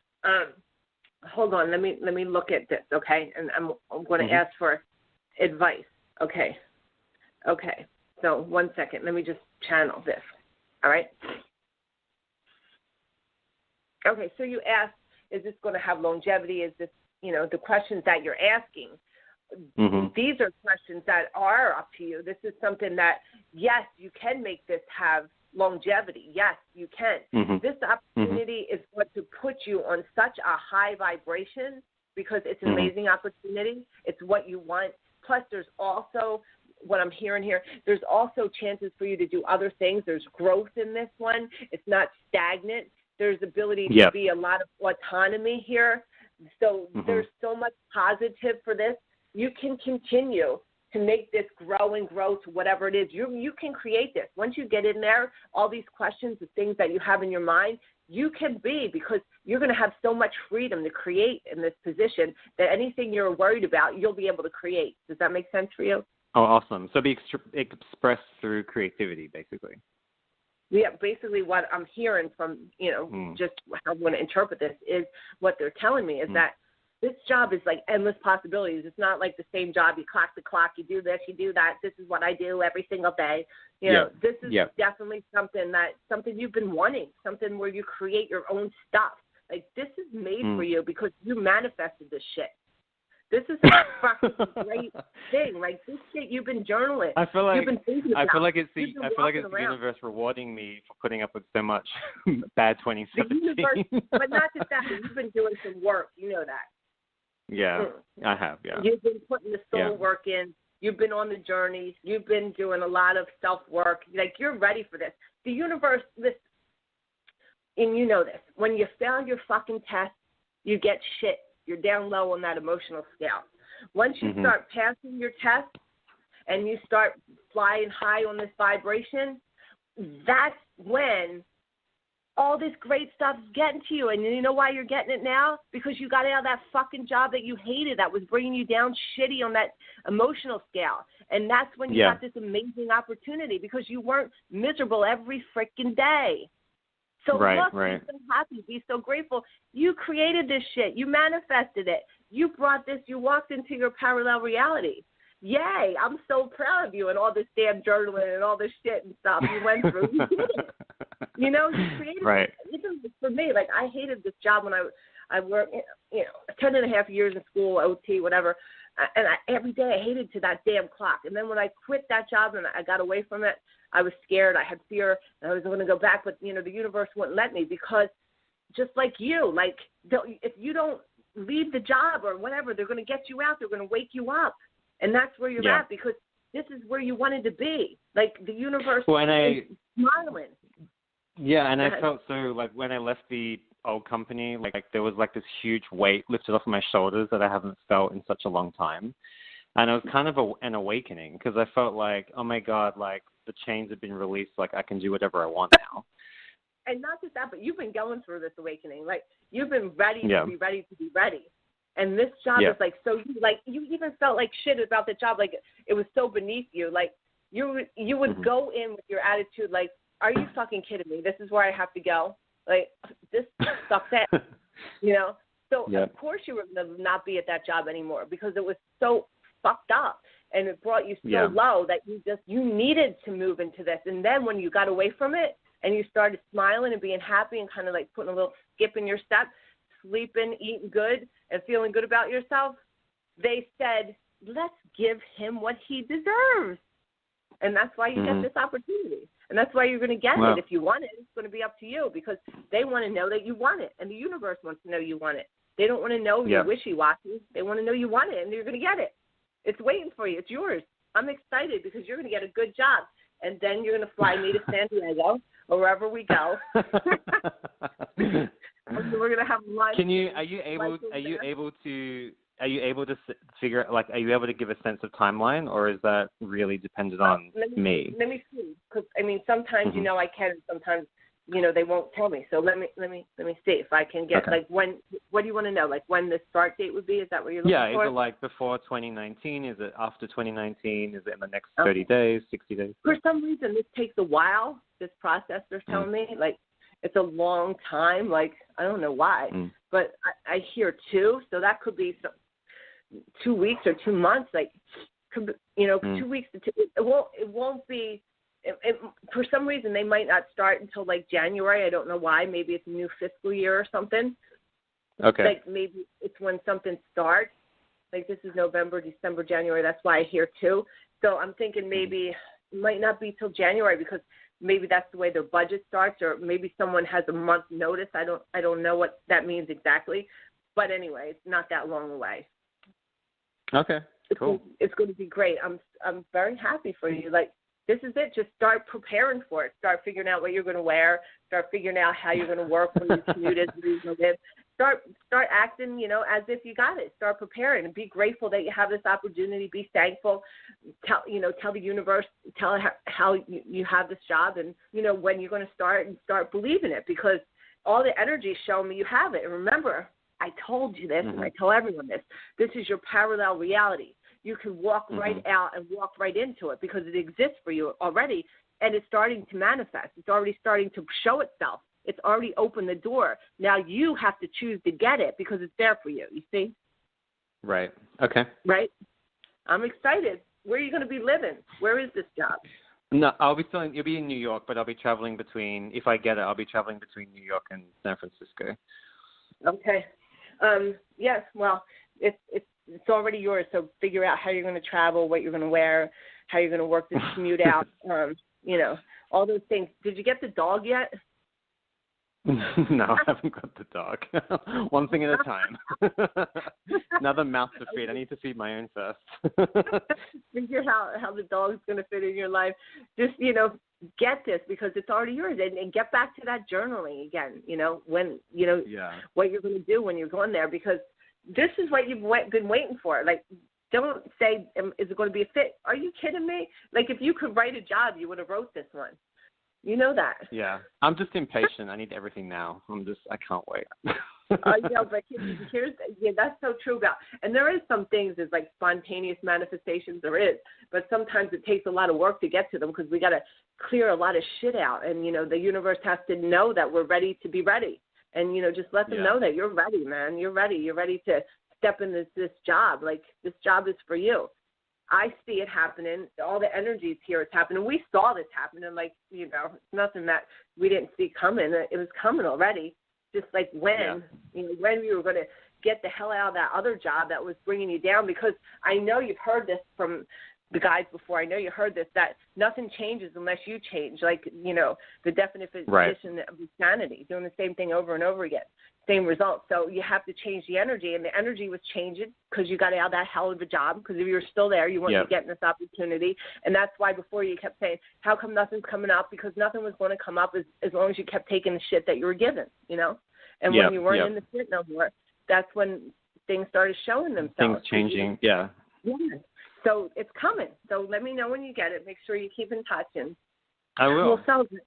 Hold on. Let me look at this. Okay. And I'm going to ask for advice. Okay. So 1 second. Let me just channel this. All right. Okay. So you asked, is this going to have longevity? Is this, you know, the questions that you're asking, these are questions that are up to you. This is something that, yes, you can make this have longevity. Yes, you can. This opportunity is going to put you on such a high vibration because it's an amazing opportunity. It's what you want. Plus, there's also, what I'm hearing here, there's also chances for you to do other things. There's growth in this one. It's not stagnant. There's ability to be a lot of autonomy here. So there's so much positive for this. You can continue to make this grow and grow to whatever it is. You can create this. Once you get in there, all these questions, the things that you have in your mind, you can be, because you're going to have so much freedom to create in this position that anything you're worried about, you'll be able to create. Does that make sense for you? Oh, awesome. So be expressed through creativity, basically. Yeah, basically what I'm hearing from, you know, just how I'm going to interpret this is what they're telling me is that this job is like endless possibilities. It's not like the same job. You clock the clock, you do this, you do that. This is what I do every single day. You know, this is definitely something you've been wanting, something where you create your own stuff. Like this is made for you because you manifested this shit. This is a fucking great thing. Like, this shit you've been journaling. I feel like you've been thinking about. I feel like it's the around. universe rewarding me for putting up with so much bad 2017. The universe, but not just that, but you've been doing some work. You know that. Yeah, I have. Yeah. You've been putting the soul work in. You've been on the journey. You've been doing a lot of self work. Like, you're ready for this. The universe, and you know this. When you fail your fucking test, you get shit. You're down low on that emotional scale. Once you start passing your test and you start flying high on this vibration, that's when all this great stuff is getting to you. And you know why you're getting it now? Because you got out of that fucking job that you hated that was bringing you down shitty on that emotional scale. And that's when you got this amazing opportunity because you weren't miserable every freaking day. So look, be so happy, be so grateful. You created this shit. You manifested it. You brought this. You walked into your parallel reality. Yay, I'm so proud of you and all this damn journaling and all this shit and stuff you went through. You did it. You know, you created it. Even for me, like, I hated this job when I worked, 10 and a half years in school, OT, whatever. And every day I hated to that damn clock. And then when I quit that job and I got away from it, I was scared. I had fear. And I was going to go back, but, the universe wouldn't let me because just like you, like, if you don't leave the job or whatever, they're going to get you out. They're going to wake you up. And that's where you're at because this is where you wanted to be. Like, the universe is smiling. Yeah, and I felt so, like, when I left the old company, like there was, like, this huge weight lifted off my shoulders that I haven't felt in such a long time. And it was kind of an awakening because I felt like, oh, my God, like, the chains have been released. Like, I can do whatever I want now. And not just that, but you've been going through this awakening. Like, you've been ready to be ready to be ready. And this job is, like, so, like, you even felt like shit about the job. Like, it was so beneath you. Like, you would go in with your attitude, like, are you fucking kidding me? This is where I have to go. Like, this sucks ass, So, of course you were going to not be at that job anymore because it was so fucked up. And it brought you so low that you needed to move into this. And then when you got away from it and you started smiling and being happy and kind of like putting a little skip in your step, sleeping, eating good, and feeling good about yourself, they said, let's give him what he deserves. And that's why you get this opportunity. And that's why you're going to get it. If you want it, it's going to be up to you because they want to know that you want it. And the universe wants to know you want it. They don't want to know you're wishy-washy. They want to know you want it, and you're going to get it. It's waiting for you. It's yours. I'm excited because you're going to get a good job. And then you're going to fly me to San Diego or wherever we go. And we're going to have lunch. Are you able to figure out, like, are you able to give a sense of timeline, or is that really dependent on me? Let me see, because sometimes I can, and sometimes they won't tell me. So let me see if I can get like when. What do you want to know? Like when the start date would be? Is that what you're looking for? Yeah, is it like before 2019? Is it after 2019? Is it in the next 30 days, 60 days? For some reason, this takes a while. This process, they're telling me, like it's a long time. Like I don't know why, but I hear 2, so that could be 2 weeks or 2 months. Like 2 weeks to 2. It won't be. For some reason, they might not start until like January. I don't know why. Maybe it's a new fiscal year or something. Okay. Like maybe it's when something starts. Like this is November, December, January. That's why I hear 2. So I'm thinking maybe it might not be till January because maybe that's the way their budget starts, or maybe someone has a month notice. I don't know what that means exactly. But anyway, it's not that long away. Okay. Cool. It's going to be great. I'm very happy for you. Like. This is it. Just start preparing for it. Start figuring out what you're going to wear. Start figuring out how you're going to work when your commute is, where you're going to live. Start acting, as if you got it. Start preparing and be grateful that you have this opportunity. Be thankful. Tell the universe, tell how you have this job and, when you're going to start and start believing it because all the energy is showing me you have it. And remember, I told you this and I tell everyone this. This is your parallel reality. You can walk right out and walk right into it because it exists for you already, and it's starting to manifest. It's already starting to show itself. It's already opened the door. Now you have to choose to get it because it's there for you, you see? Right. Okay. Right? I'm excited. Where are you going to be living? Where is this job? No, you'll be in New York, but I'll be traveling between, if I get it, I'll be traveling between New York and San Francisco. Okay. Yes, well, it's it's already yours. So figure out how you're going to travel, what you're going to wear, how you're going to work this commute out, you know, all those things. Did you get the dog yet? No, I haven't got the dog. One thing at a time. Another mouth to feed. I need to feed my own first. Figure how the dog's going to fit in your life. Just, you know, get this because it's already yours. And get back to that journaling again, you know, when, you know, what you're going to do when you're going there, because this is what you've been waiting for. Like, don't say, is it going to be a fit? Are you kidding me? Like, if you could write a job, you would have wrote this one. You know that. Yeah. I'm just impatient. I need everything now. I can't wait. I know, but that's so true about. And there is some things as like spontaneous manifestations. There is, but sometimes it takes a lot of work to get to them because we got to clear a lot of shit out. And you know, the universe has to know that we're ready to be ready. And you know, just let them know that you're ready, man. You're ready. You're ready to step into this job. Like this job is for you. I see it happening. All the energies here, it's happening. We saw this happening. Like, you know, it's nothing that we didn't see coming. It was coming already. Just like when, you know, when we were going to get the hell out of that other job that was bringing you down. Because I know you've heard this from the guys before. I know you heard this, that nothing changes unless you change. Like, you know, the definition of insanity, doing the same thing over and over again. Same result. So you have to change the energy, and the energy was changing because you got out of that hell of a job. Because if you were still there, you weren't getting this opportunity, and that's why before you kept saying, "How come nothing's coming up?" Because nothing was going to come up as long as you kept taking the shit that you were given, you know. And when you weren't in the shit no more, that's when things started showing themselves. Things changing, Yeah. So it's coming. So let me know when you get it. Make sure you keep in touch, and I will. We'll celebrate.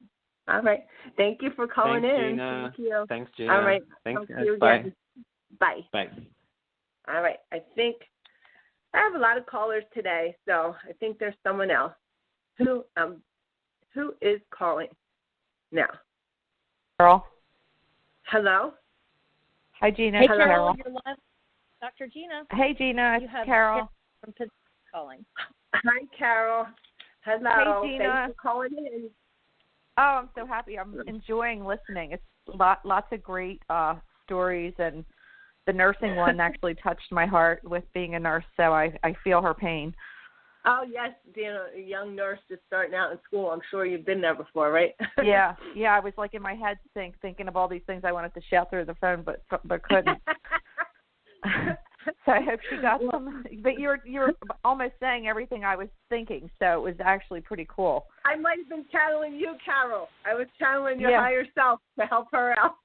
All right. Thank you for calling in. Gina. Thank you. Thanks, Gina. All right. Thanks. Bye. Bye. All right. I think I have a lot of callers today, so I think there's someone else who is calling now. Carol. Hello. Hi, Gina. Hey, Carol. You're live. Dr. Gina. Hey, Gina. It's Carol. From Pittsburgh calling. Hi, Carol. Hello. Hey, Gina. Thanks for calling in. Oh, I'm so happy. I'm enjoying listening. It's lots of great stories, and the nursing one actually touched my heart with being a nurse, so I feel her pain. Oh, yes, Dana, a young nurse just starting out in school. I'm sure you've been there before, right? Yeah. I was like in my head thinking of all these things I wanted to shout through the phone, but couldn't. So I hope she got some. But you were almost saying everything I was thinking, so it was actually pretty cool. I might have been channeling you, Carol. I was channeling your higher self to help her out.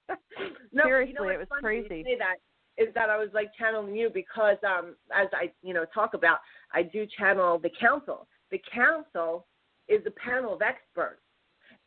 No, seriously, you know it was crazy. Say that is that I was like channeling you because as I talk about, I do channel the council. The council is a panel of experts.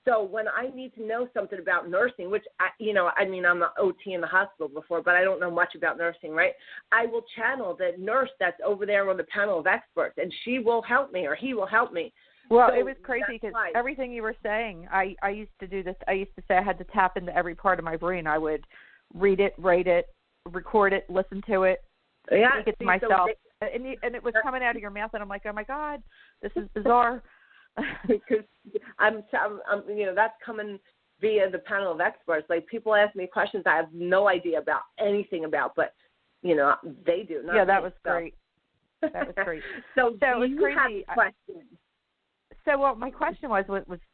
So when I need to know something about nursing, which, I'm an OT in the hospital before, but I don't know much about nursing, right? I will channel the nurse that's over there on the panel of experts, and she will help me or he will help me. Well, so it was crazy because everything you were saying, I used to do this. I used to say I had to tap into every part of my brain. I would read it, write it, record it, listen to it, speak it to myself. And it was coming out of your mouth, and I'm like, oh, my God, this is bizarre. Because I'm that's coming via the panel of experts. Like people ask me questions I have no idea about anything about, but they do. Not that me, was great. That was great. so it was you crazy. have a question? So my question was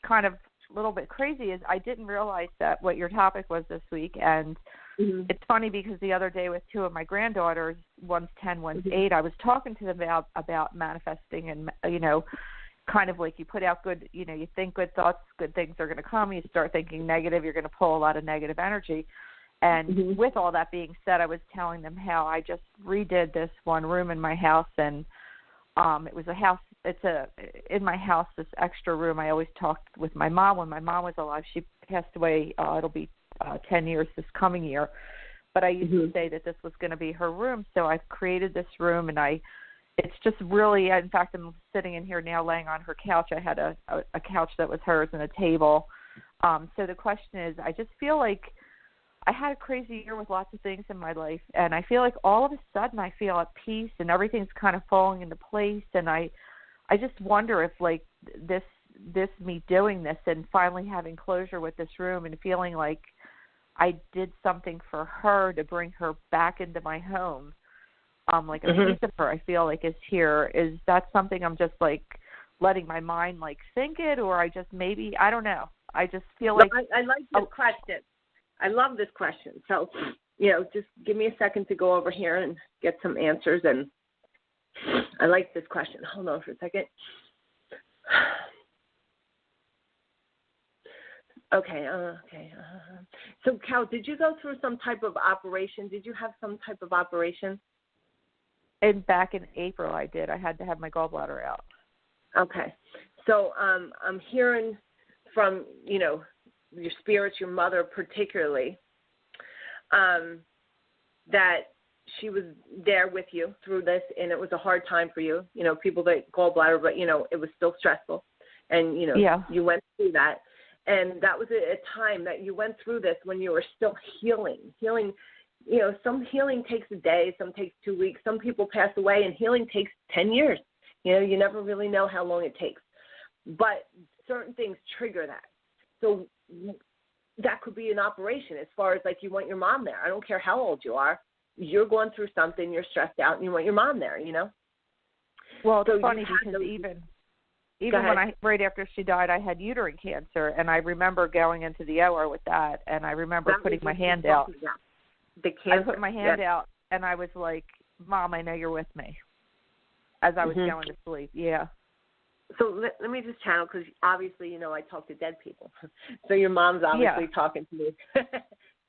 kind of a little bit crazy is I didn't realize that what your topic was this week, and it's funny because the other day with two of my granddaughters, one's 10, one's 8, I was talking to them about manifesting and kind of like you put out good, you think good thoughts, good things are going to come. You start thinking negative, you're going to pull a lot of negative energy. And with all that being said, I was telling them how I just redid this one room in my house, and it was a house. In my house, this extra room. I always talked with my mom when my mom was alive. She passed away. It'll be 10 years this coming year. But I used to say that this was going to be her room. So I've created this room, and it's just really, in fact, I'm sitting in here now laying on her couch. I had a couch that was hers and a table. So the question is, I just feel like I had a crazy year with lots of things in my life, and I feel like all of a sudden I feel at peace and everything's kind of falling into place, and I just wonder if like this me doing this and finally having closure with this room and feeling like I did something for her to bring her back into my home. like a piece of her I feel like is here. Is that something I'm just like letting my mind like think it, or I just maybe, I don't know. I just feel like I like this question. I love this question. So, just give me a second to go over here and get some answers. And I like this question. Hold on for a second. Okay. So, Cal, did you go through some type of operation? Did you have some type of operation? And back in April, I did. I had to have my gallbladder out. Okay. So I'm hearing from, your spirits, your mother particularly, that she was there with you through this, and it was a hard time for you. People that gallbladder, but, it was still stressful. And, you went through that. And that was a time that you went through this when you were still healing. Healing, some healing takes a day, some takes 2 weeks. Some people pass away, and healing takes 10 years. You never really know how long it takes. But certain things trigger that. So that could be an operation as far as, like, you want your mom there. I don't care how old you are. You're going through something, you're stressed out, and you want your mom there, Well, it's so funny because even when right after she died, I had uterine cancer, and I remember going into the OR with that, and I remember putting my hand out. The cancer. I put my hand out, and I was like, Mom, I know you're with me, as I was going to sleep. Yeah. So let me just channel, because obviously, I talk to dead people. So your mom's obviously talking to me.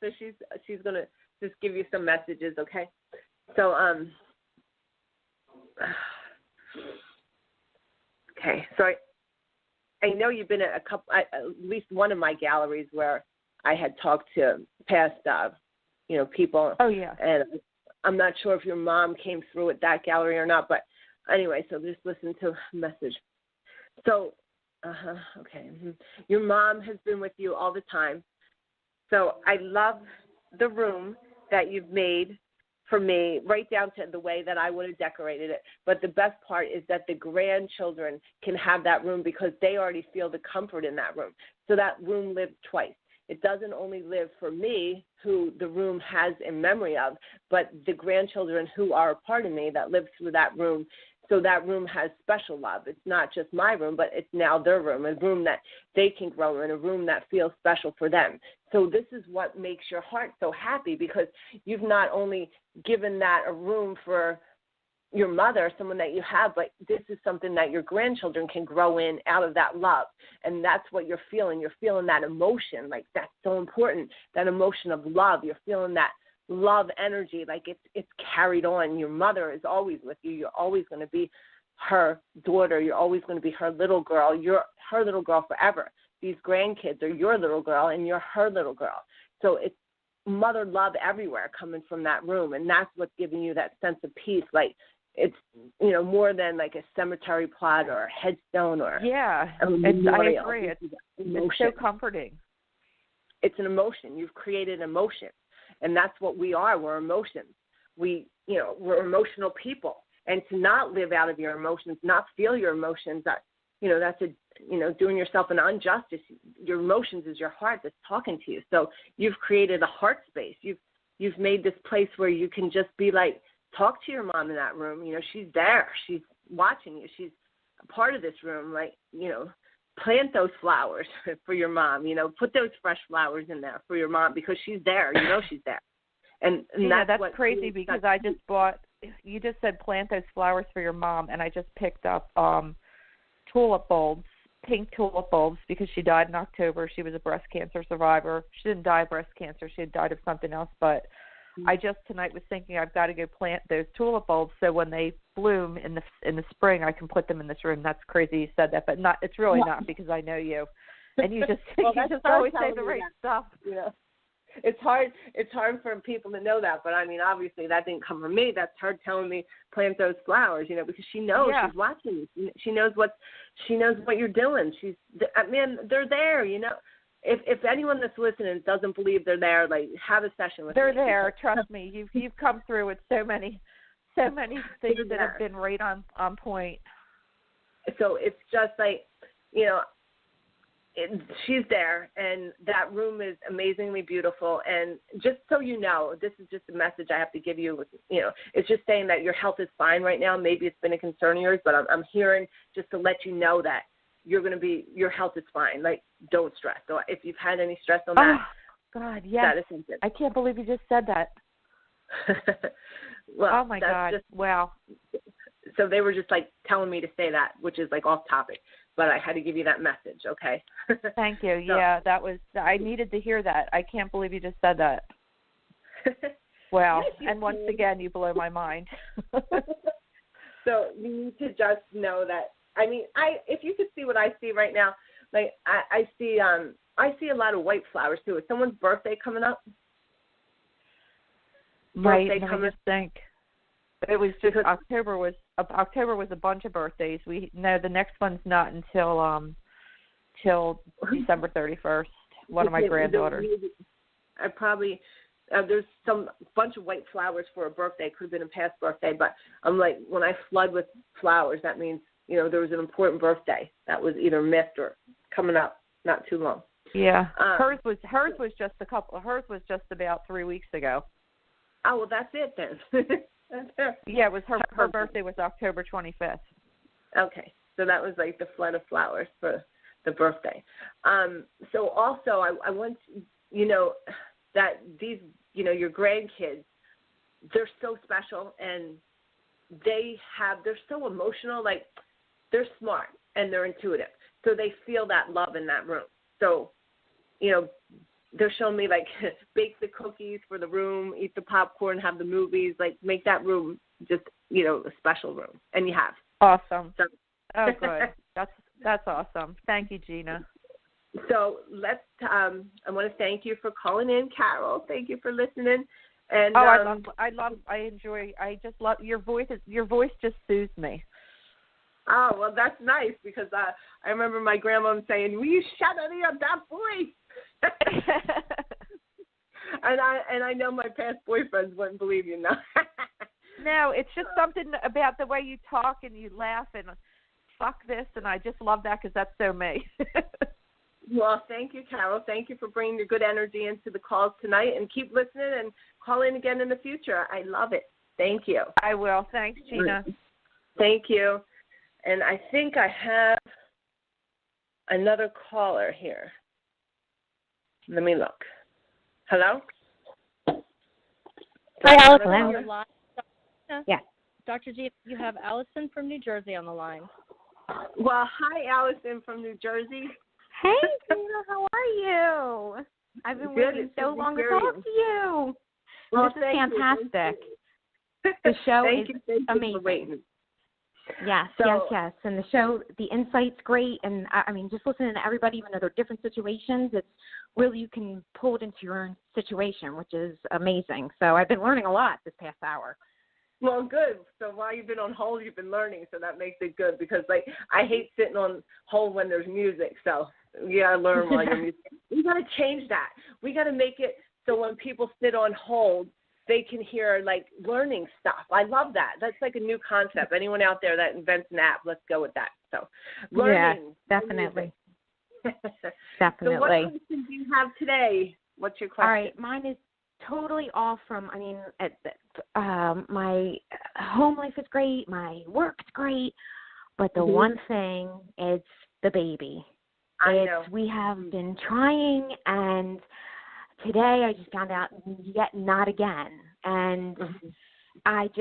So she's going to just give you some messages, okay? So, okay. So I know you've been at at least one of my galleries where I had talked to past, people. Oh, yeah. And I'm not sure if your mom came through at that gallery or not, but anyway, so just listen to a message. So, okay. Your mom has been with you all the time. So I love the room that you've made for me, right down to the way that I would have decorated it. But the best part is that the grandchildren can have that room because they already feel the comfort in that room. So that room lived twice. It doesn't only live for me, who the room has in memory of, but the grandchildren who are a part of me that live through that room. So that room has special love. It's not just my room, but it's now their room, a room that they can grow in, a room that feels special for them. So this is what makes your heart so happy, because you've not only given that a room for your mother, someone that you have, but this is something that your grandchildren can grow in out of that love. And that's what you're feeling. You're feeling that emotion. Like, that's so important, that emotion of love. You're feeling that love energy, like it's carried on. Your mother is always with you. You're always going to be her daughter. You're always going to be her little girl. You're her little girl forever. These grandkids are your little girl, and you're her little girl. So it's mother love everywhere coming from that room, and that's what's giving you that sense of peace. Like, it's, more than like a cemetery plot or a headstone or a memorial. I agree. It's so comforting. It's an emotion. You've created emotion. And that's what we are. We're emotions. We're emotional people. And to not live out of your emotions, not feel your emotions, that's doing yourself an injustice. Your emotions is your heart that's talking to you. So you've created a heart space. You've made this place where you can just be like, talk to your mom in that room. She's there. She's watching you. She's a part of this room. Like, plant those flowers for your mom, put those fresh flowers in there for your mom, because she's there, she's there. And that's crazy, because I just you just said plant those flowers for your mom, and I just picked up tulip bulbs, pink tulip bulbs, because she died in October. She was a breast cancer survivor. She didn't die of breast cancer. She had died of something else, but I just tonight was thinking I've got to go plant those tulip bulbs so when they bloom in the spring I can put them in this room. That's crazy you said that, but not. It's really not, because I know you, and you just you just always say the right stuff. It's hard for people to know that, but I mean, obviously that didn't come from me. That's her telling me plant those flowers, because she knows she's watching you. She knows what you're doing. They're there, If anyone that's listening doesn't believe they're there, like, have a session with them. They're there. Trust me. You've come through with so many things that have been right on point. So it's just like, she's there, and that room is amazingly beautiful. And just so you know, this is just a message I have to give you. It's just saying that your health is fine right now. Maybe it's been a concern of yours, but I'm hearing just to let you know that your health is fine. Like, don't stress. So if you've had any stress on that, God, yes. I can't believe you just said that. Well, oh my God! Wow. So they were just like telling me to say that, which is like off topic, but I had to give you that message. Okay. Thank you. Yeah, I needed to hear that. I can't believe you just said that. Wow. Yes, and once again, you blow my mind. So you need to just know that. I mean, if you could see what I see right now, like I see a lot of white flowers too. Is someone's birthday coming up? Right. Let me just think. It was just October was a bunch of birthdays. The next one's not until December 31st. One of my granddaughters. I probably there's some bunch of white flowers for a birthday. Could have been a past birthday, but I'm like, when I flood with flowers, that means there was an important birthday that was either missed or coming up not too long. Yeah, hers was just about 3 weeks ago. Oh, well, that's it then. Yeah, it was her birthday was October 25th. Okay, so that was like the flood of flowers for the birthday. So also, I want that these your grandkids, they're so special, and they're so emotional. Like, they're smart and they're intuitive, so they feel that love in that room. So they're showing me, like, bake the cookies for the room, eat the popcorn, have the movies, like, make that room just, a special room. And you have. Awesome. So. Oh, good. That's awesome. Thank you, Gina. So I want to thank you for calling in, Carol. Thank you for listening. And I just love your voice. Your voice just soothes me. Oh, well, that's nice, because I remember my grandma saying, "Will you shut up that voice?" and I know my past boyfriends wouldn't believe you now. No, it's just something about the way you talk and you laugh and fuck this, and I just love that because that's so me. Well, thank you, Carol. Thank you for bringing your good energy into the calls tonight, and keep listening and call in again in the future. I love it. Thank you. I will. Thanks, Gina. Thank you. And I think I have another caller here. Let me look. Hello? Hi, Allison. Hello. Yeah. Dr. G, you have Allison from New Jersey on the line. Well, hi, Allison from New Jersey. Hey, Gina, how are you? I've been waiting so long to talk to you. Well, this is fantastic. The show is amazing. Yes. And the show, the insight's great. And I mean, just listening to everybody, even though they're different situations, it's really, you can pull it into your own situation, which is amazing. So I've been learning a lot this past hour. Well, good. So while you've been on hold, you've been learning. So that makes it good, because, like, I hate sitting on hold when there's music. So you got to learn while you're music. We got to change that. We got to make it so when people sit on hold, they can hear, like, learning stuff. I love that. That's like a new concept. Anyone out there that invents an app, let's go with that. So learning. Yeah, definitely. Definitely. So what question do you have today? What's your question? All right, mine is totally off from, my home life is great, my work's great, but the one thing is the baby. I know. We have been trying, and today I just found out yet not again. And I've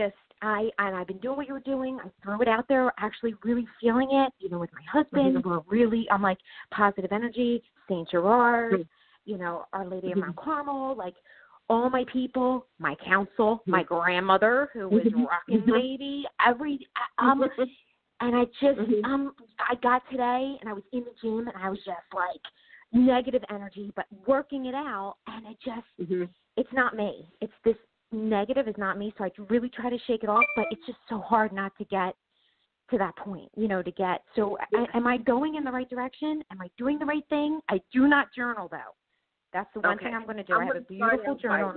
been doing what you were doing. I threw it out there, actually really feeling it, with my husband. I'm like positive energy, St. Gerard, Our Lady of Mount Carmel, like all my people, my council, my grandmother who was rocking baby, and I just, I got today and I was in the gym and I was just like negative energy, but working it out, and it just, it's not me. It's this negative is not me. So I really try to shake it off, but it's just so hard not to get to that point, am I going in the right direction? Am I doing the right thing? I do not journal, though. That's the one thing I'm going to do. I have a beautiful journal.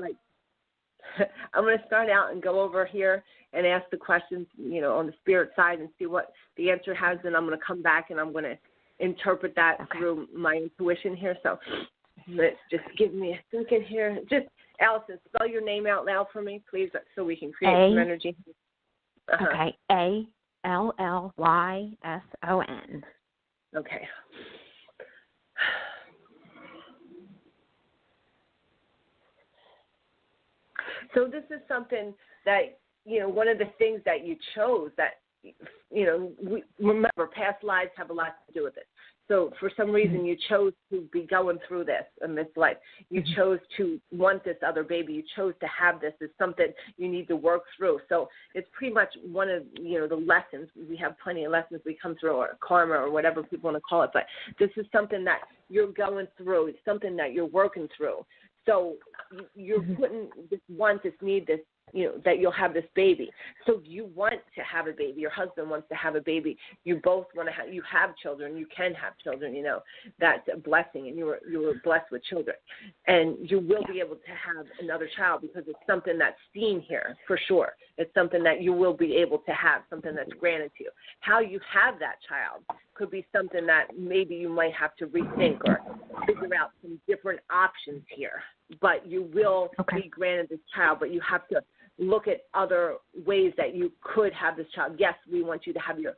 I'm going to start out and go over here and ask the questions, on the spirit side, and see what the answer has. Then I'm going to come back and I'm going to interpret that through my intuition here. So let's just give me a second here. Just, Allison, spell your name out loud for me, please, so we can create some energy. Okay, Alllyson. Okay. So this is something that, one of the things that you chose that, remember, past lives have a lot to do with it. So for some reason you chose to be going through this in this life. You chose to want this other baby. You chose to have this. It's something you need to work through. So it's pretty much one of, the lessons. We have plenty of lessons we come through, or karma, or whatever people want to call it. But this is something that you're going through. It's something that you're working through. So you're putting this want, this need, this, that you'll have this baby. So you want to have a baby. Your husband wants to have a baby. You both want to have, you have children. You can have children, that's a blessing, and you were blessed with children. And you will be able to have another child because it's something that's seen here for sure. It's something that you will be able to have, something that's granted to you. How you have that child could be something that maybe you might have to rethink or figure out some different options here. But you will be granted this child, but you have to look at other ways that you could have this child. Yes, we want you to have your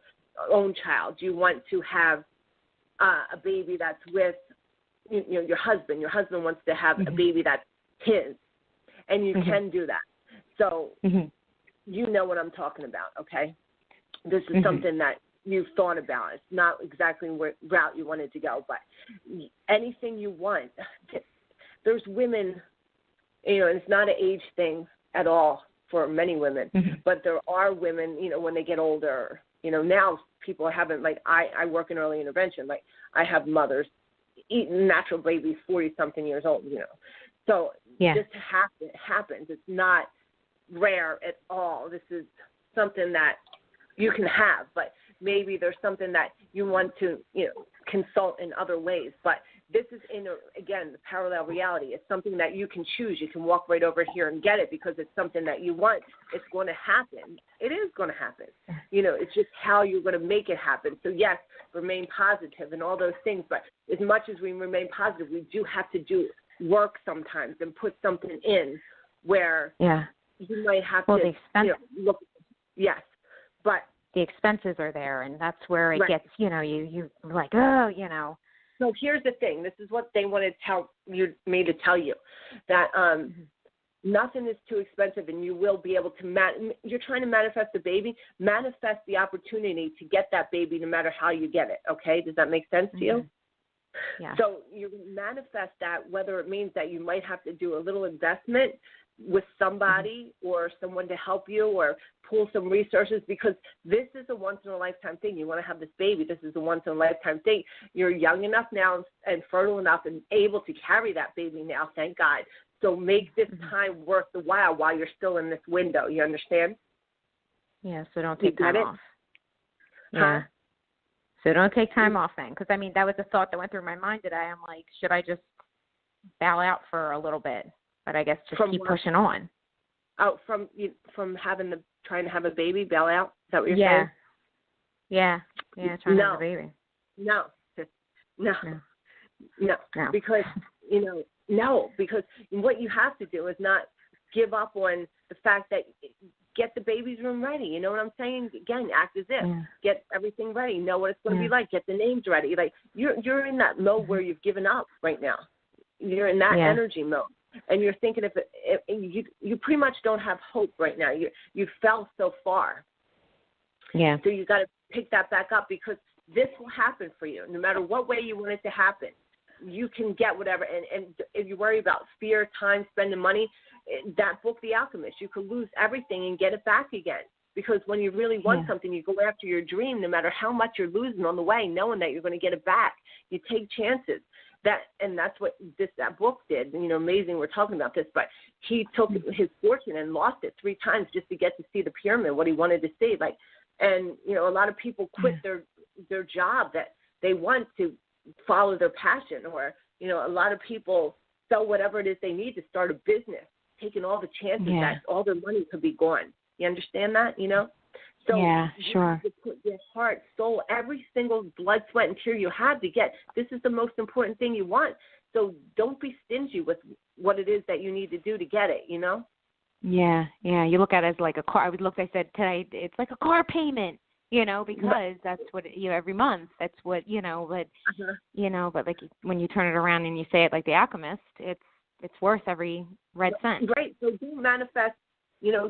own child. You want to have a baby that's with your husband. Your husband wants to have a baby that's his, and you can do that. So you know what I'm talking about, okay? This is something that you've thought about. It's not exactly what route you wanted to go, but anything you want. There's women, and it's not an age thing at all for many women, but there are women, when they get older, now people are having, like, I work in early intervention, like, I have mothers eating natural babies 40-something years old, So this happens. It's not rare at all. This is something that you can have, but maybe there's something that you want to, consult in other ways. But this is, again, the parallel reality. It's something that you can choose. You can walk right over here and get it because it's something that you want. It's going to happen. It is going to happen. It's just how you're going to make it happen. So, yes, remain positive and all those things. But as much as we remain positive, we do have to do work sometimes and put something in where you might have to look. Yes, but the expenses are there, and that's where it gets, you like, oh. So here's the thing. This is what they want to tell me to tell you, that nothing is too expensive, and you will be able to you're trying to manifest a baby, manifest the opportunity to get that baby no matter how you get it, okay? Does that make sense to you? Yeah. So you manifest that, whether it means that you might have to do a little investment with somebody or someone to help you or pull some resources, because this is a once-in-a-lifetime thing. You want to have this baby. This is a once-in-a-lifetime thing. You're young enough now and fertile enough and able to carry that baby now, thank God. So make this time worth the while you're still in this window. You understand? Yeah, so don't take time off. Yeah. So don't take time off then, because, that was a thought that went through my mind today. I'm like, should I just bow out for a little bit? But I guess just keep pushing on. Oh, from trying to have a baby, bail out? Is that what you're saying? Yeah, trying to have a baby. No. Because, because what you have to do is not give up on the fact that get the baby's room ready. You know what I'm saying? Again, act as if. Yeah. Get everything ready. Know what it's going to be like. Get the names ready. Like, you're in that mode where you've given up right now. You're in that energy mode. And you're thinking you pretty much don't have hope right now. You fell so far. Yeah. So you got to pick that back up, because this will happen for you. No matter what way you want it to happen, you can get whatever. And if you worry about fear, time, spending money, that book, The Alchemist, you could lose everything and get it back again. Because when you really want something, you go after your dream, no matter how much you're losing on the way, knowing that you're going to get it back. You take chances. That's what that book did. Amazing we're talking about this, but he took his fortune and lost it 3 times just to get to see the pyramid, what he wanted to see. And a lot of people quit their job that they want to follow their passion, or, a lot of people sell whatever it is they need to start a business, taking all the chances that all their money could be gone. You understand that, So yeah, sure. you have to put your heart, soul, every single blood, sweat, and tear you have to get. This is the most important thing you want. So don't be stingy with what it is that you need to do to get it, you know? Yeah, yeah. You look at it as like a car. I said today, it's like a car payment, you know, because that's what, every month, that's what, but, but like when you turn it around and you say it like the alchemist, it's worth every red cent. Right. So do manifest,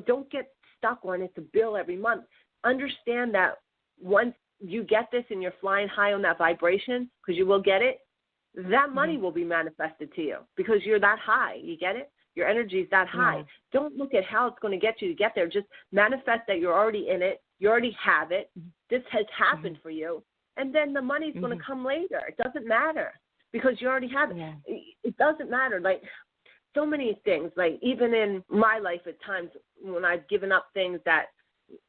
don't get stuck on it's a bill every month. Understand that once you get this and you're flying high on that vibration, because you will get it, that money will be manifested to you because you're that high. You get it? Your energy is that high. Yeah. Don't look at how it's going to get you to get there. Just manifest that you're already in it. You already have it. This has happened for you. And then the money's going to come later. It doesn't matter because you already have it. Yeah. It doesn't matter. Like so many things, like even in my life at times when I've given up things that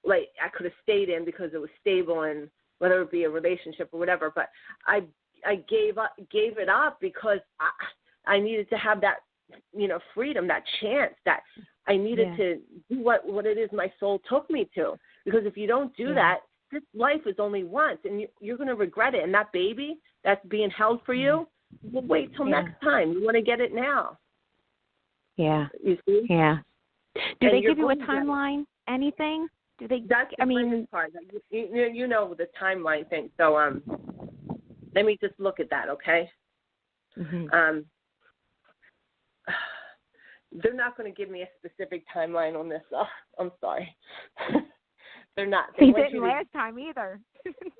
like I could have stayed in because it was stable and whether it be a relationship or whatever, but I gave it up because I needed to have that, freedom, that chance, that I needed to do what it is my soul took me to. Because if you don't do that, this life is only once, and you're going to regret it. And that baby that's being held for you, well, wait till next time. You want to get it now. Yeah. You see? Yeah. Do they give you a going timeline? Anything? Do they? That's the funniest part. You know the timeline thing. So let me just look at that, okay? They're not going to give me a specific timeline on this. Oh, I'm sorry. They're not. They didn't last time either.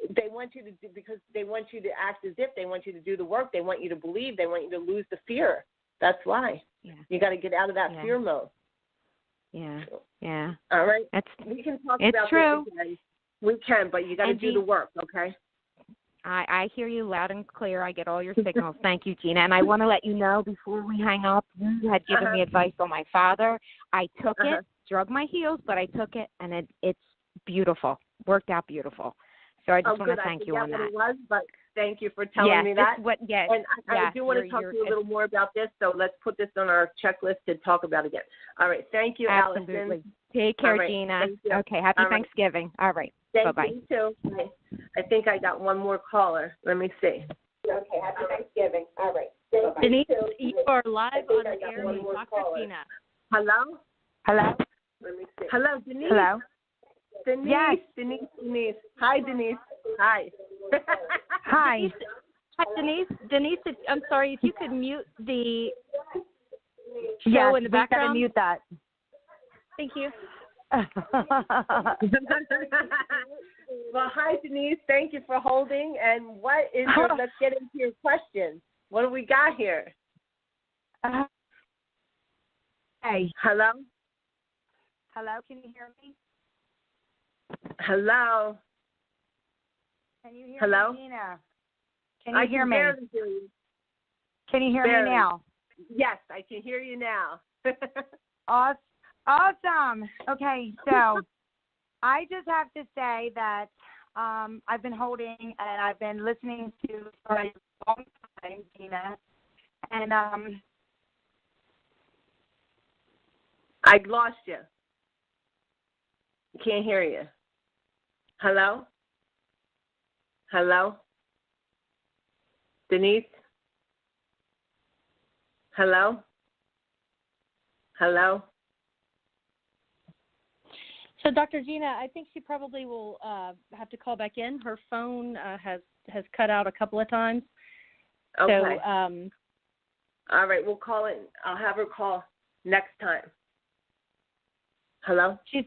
They want you to do, because they want you to act as if. They want you to do the work. They want you to believe. They want you to lose the fear. That's why. Yeah. You got to get out of that fear mode. Yeah. Yeah. All right. We can talk about this again. We can, but you got to do the work, okay? I hear you loud and clear. I get all your signals. Thank you, Gina. And I want to let you know before we hang up, you had given me advice on my father. I took it, drug my heels, but I took it, and it's beautiful. Worked out beautiful. So I just want to thank you on that. It was, but thank you for telling me that. And I do want to talk to you a little more about this, so let's put this on our checklist to talk about again. All right. Thank you, Absolutely. Allison. Take care, Gina. Okay. Happy Thanksgiving. All right. Bye-bye. Thank you, too. I think I got one more caller. Let me see. Okay. Happy Thanksgiving. All right. Denise, you are live on the air with Dr. Gina. Hello? Hello? Let me see. Hello, Denise. Hello? Denise. Yes. Denise. Hi, Denise. Hi. Hi. Hi, Denise. Denise, I'm sorry, if you could mute the show in the background. Gotta mute that. Thank you. Well, hi, Denise. Thank you for holding. And what is let's get into your question. What do we got here? Hey. Hello? Hello, can you hear me? Hello? Can you hear Hello? me, Gina? Can you hear me? Hear you. Can you hear me now? Yes, I can hear you now. Awesome. Okay, so I just have to say that I've been holding and I've been listening to for a long time, Gina, and I lost you. Can't hear you. Hello? Hello? Denise? Hello? Hello? So, Dr. Gina, I think she probably will have to call back in. Her phone has cut out a couple of times. Okay. So, all right, we'll call it. I'll have her call next time. Hello? She's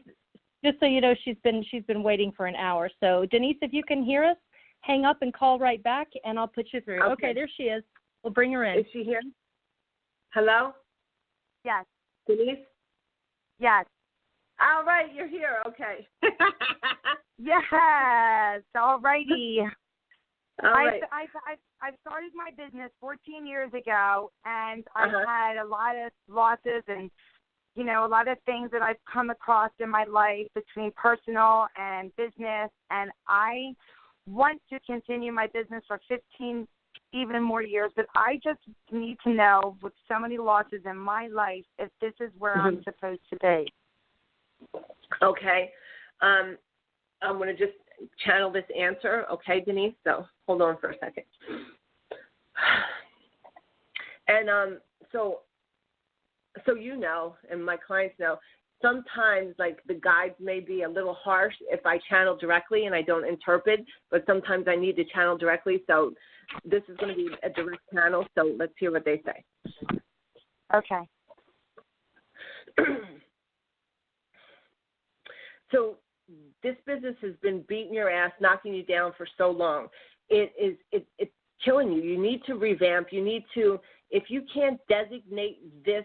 just so you know, she's been waiting for an hour. So, Denise, if you can hear us, hang up and call right back, and I'll put you through. Okay, there she is. We'll bring her in. Is she here? Hello? yes. Denise? Yes. All right, you're here. Okay. Yes. All righty. All right. I started my business 14 years ago, and I've had a lot of losses and, a lot of things that I've come across in my life between personal and business, and I want to continue my business for 15 even more years, but I just need to know, with so many losses in my life, if this is where I'm supposed to be. Okay. I'm going to just channel this answer, okay, Denise? So hold on for a second. And so you know, and my clients know, sometimes, like, the guides may be a little harsh if I channel directly and I don't interpret, but sometimes I need to channel directly. So this is going to be a direct channel, so let's hear what they say. Okay. So this business has been beating your ass, knocking you down for so long. It's killing you. You need to revamp. You need to, if you can't designate this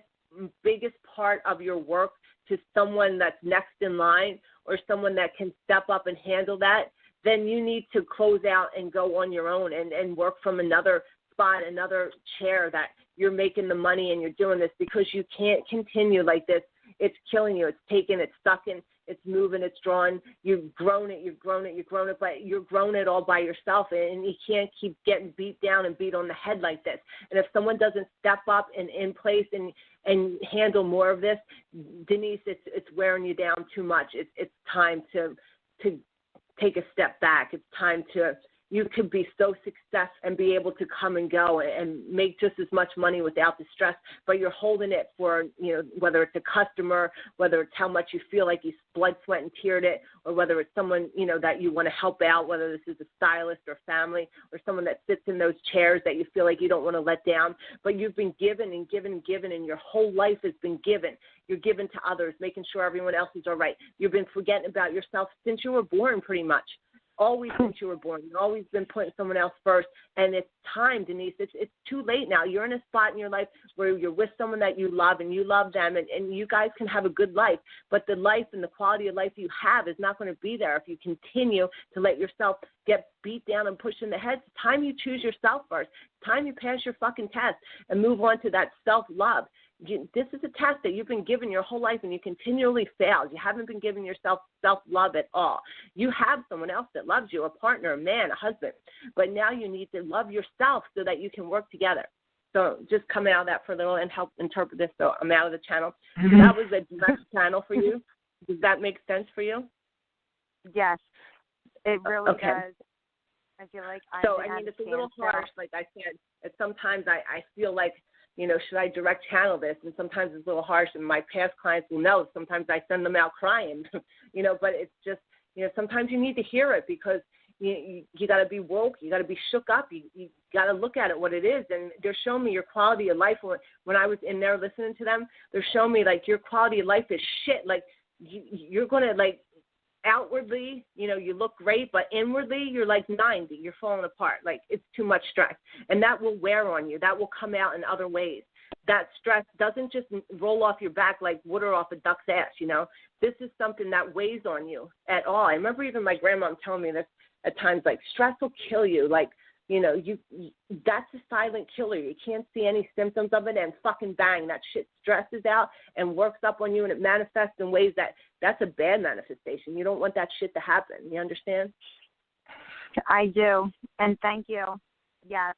biggest part of your work to someone that's next in line or someone that can step up and handle that, then you need to close out and go on your own and work from another spot, another chair that you're making the money and you're doing this, because you can't continue like this. It's killing you. It's taking, it's sucking, it's moving, it's drawing. You've grown it, but you're growing it all by yourself, and you can't keep getting beat down and beat on the head like this. And if someone doesn't step up and in place and handle more of this, Denise, it's wearing you down too much. It's time to take a step back. It's time to, you could be so successful and be able to come and go and make just as much money without the stress, but you're holding it for, you know, whether it's a customer, whether it's how much you feel like you blood, sweat, and teared it, or whether it's someone, you know, that you want to help out, whether this is a stylist or family or someone that sits in those chairs that you feel like you don't want to let down, but you've been given and given and given, and your whole life has been given. You're given to others, making sure everyone else is all right. You've been forgetting about yourself since you were born, pretty much. Always since you were born. You've always been putting someone else first. And it's time, Denise. It's too late now. You're in a spot in your life where you're with someone that you love and you love them, and you guys can have a good life. But the life and the quality of life you have is not going to be there if you continue to let yourself get beat down and pushed in the head. It's time you choose yourself first. It's time you pass your fucking test and move on to that self-love. This is a test that you've been given your whole life, and you continually fail. You haven't been giving yourself self-love at all. You have someone else that loves you, a partner, a man, a husband, but now you need to love yourself so that you can work together. So just come out of that for a little and help interpret this. So I'm out of the channel. Mm-hmm. So that was a direct channel for you. Does that make sense for you? Yes, it really does. I feel like it's a little harsh, like I said. Sometimes I feel like, you know, should I direct channel this? And sometimes it's a little harsh, and my past clients will know. Sometimes I send them out crying, you know, but it's just, you know, sometimes you need to hear it, because you got to be woke. You got to be shook up. You got to look at it what it is. And they're showing me your quality of life. When I was in there listening to them, they're showing me, like, your quality of life is shit. Like, you're going to, like, outwardly, you know, you look great, but inwardly you're like 90. You're falling apart. Like, it's too much stress, and that will wear on you. That will come out in other ways. That stress doesn't just roll off your back like water off a duck's ass. You know, this is something that weighs on you at all. I remember even my grandma telling me this at times, like, stress will kill you. Like, you know, that's a silent killer. You can't see any symptoms of it, and fucking bang, that shit stresses out and works up on you, and it manifests in ways that's a bad manifestation. You don't want that shit to happen. You understand? I do, and thank you. Yes.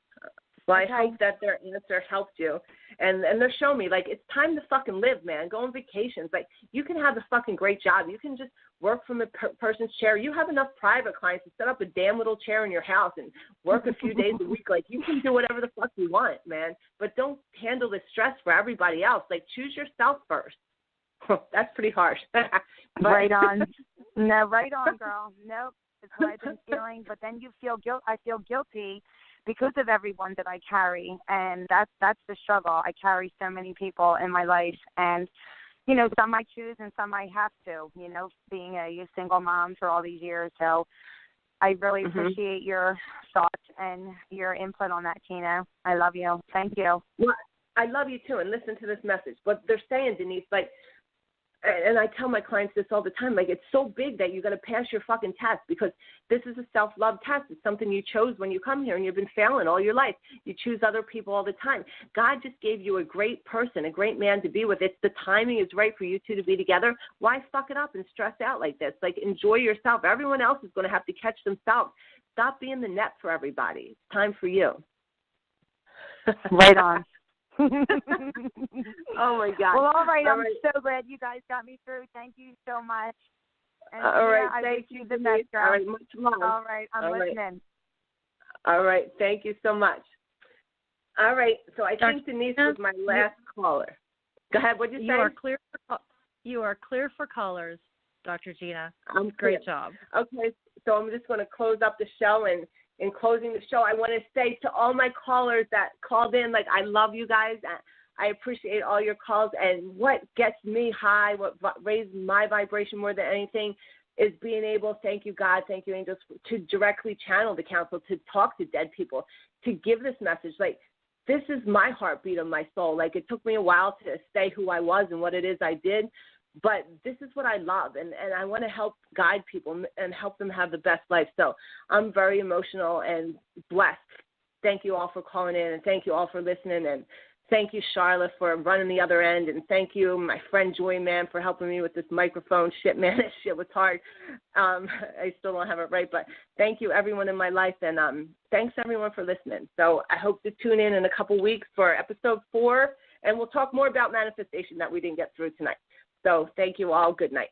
Well, I hope that their answer helped you. And they're showing me, like, it's time to fucking live, man. Go on vacations. Like, you can have a fucking great job. You can just work from a person's chair. You have enough private clients to set up a damn little chair in your house and work a few days a week. Like, you can do whatever the fuck you want, man. But don't handle the stress for everybody else. Like, choose yourself first. That's pretty harsh. Right on. No, right on, girl. Nope. It's what I've been feeling. But then you feel guilt. I feel guilty because of everyone that I carry, and that's the struggle. I carry so many people in my life, and, you know, some I choose and some I have to, you know, being a single mom for all these years. So I really appreciate your thoughts and your input on that, Gina. I love you. Thank you. Well, I love you too, and listen to this message. But they're saying, Denise, like, and I tell my clients this all the time, like, it's so big that you got to pass your fucking test, because this is a self-love test. It's something you chose when you come here, and you've been failing all your life. You choose other people all the time. God just gave you a great person, a great man to be with. It's the timing is right for you two to be together. Why fuck it up and stress out like this? Like, enjoy yourself. Everyone else is going to have to catch themselves. Stop being the net for everybody. It's time for you. Right on. Oh, my God. Well, all right. I'm so glad you guys got me through. Thank you so much. And All right. I Thank wish you, the Denise. best, girl. All right. Much love. All right. I'm listening. Right. All right. Thank you so much. All right. So I think Denise was my last caller. Go ahead. What did you say? You are clear for callers, Dr. Gina. Great job. Okay. So I'm just going to close up the show. And in closing the show, I want to say to all my callers that called in, like, I love you guys. I appreciate all your calls. And what gets me high, what raises my vibration more than anything, is being able, thank you, God, thank you, angels, to directly channel the counsel, to talk to dead people, to give this message. Like, this is my heartbeat of my soul. Like, it took me a while to say who I was and what it is I did, but this is what I love, and I want to help guide people and help them have the best life. So I'm very emotional and blessed. Thank you all for calling in, and thank you all for listening, and thank you, Charlotte, for running the other end, and thank you, my friend Joy, man, for helping me with this microphone shit, man. This shit was hard. I still don't have it right, but thank you, everyone in my life, and thanks, everyone, for listening. So I hope to tune in a couple weeks for episode 4, and we'll talk more about manifestation that we didn't get through tonight. So thank you all. Good night.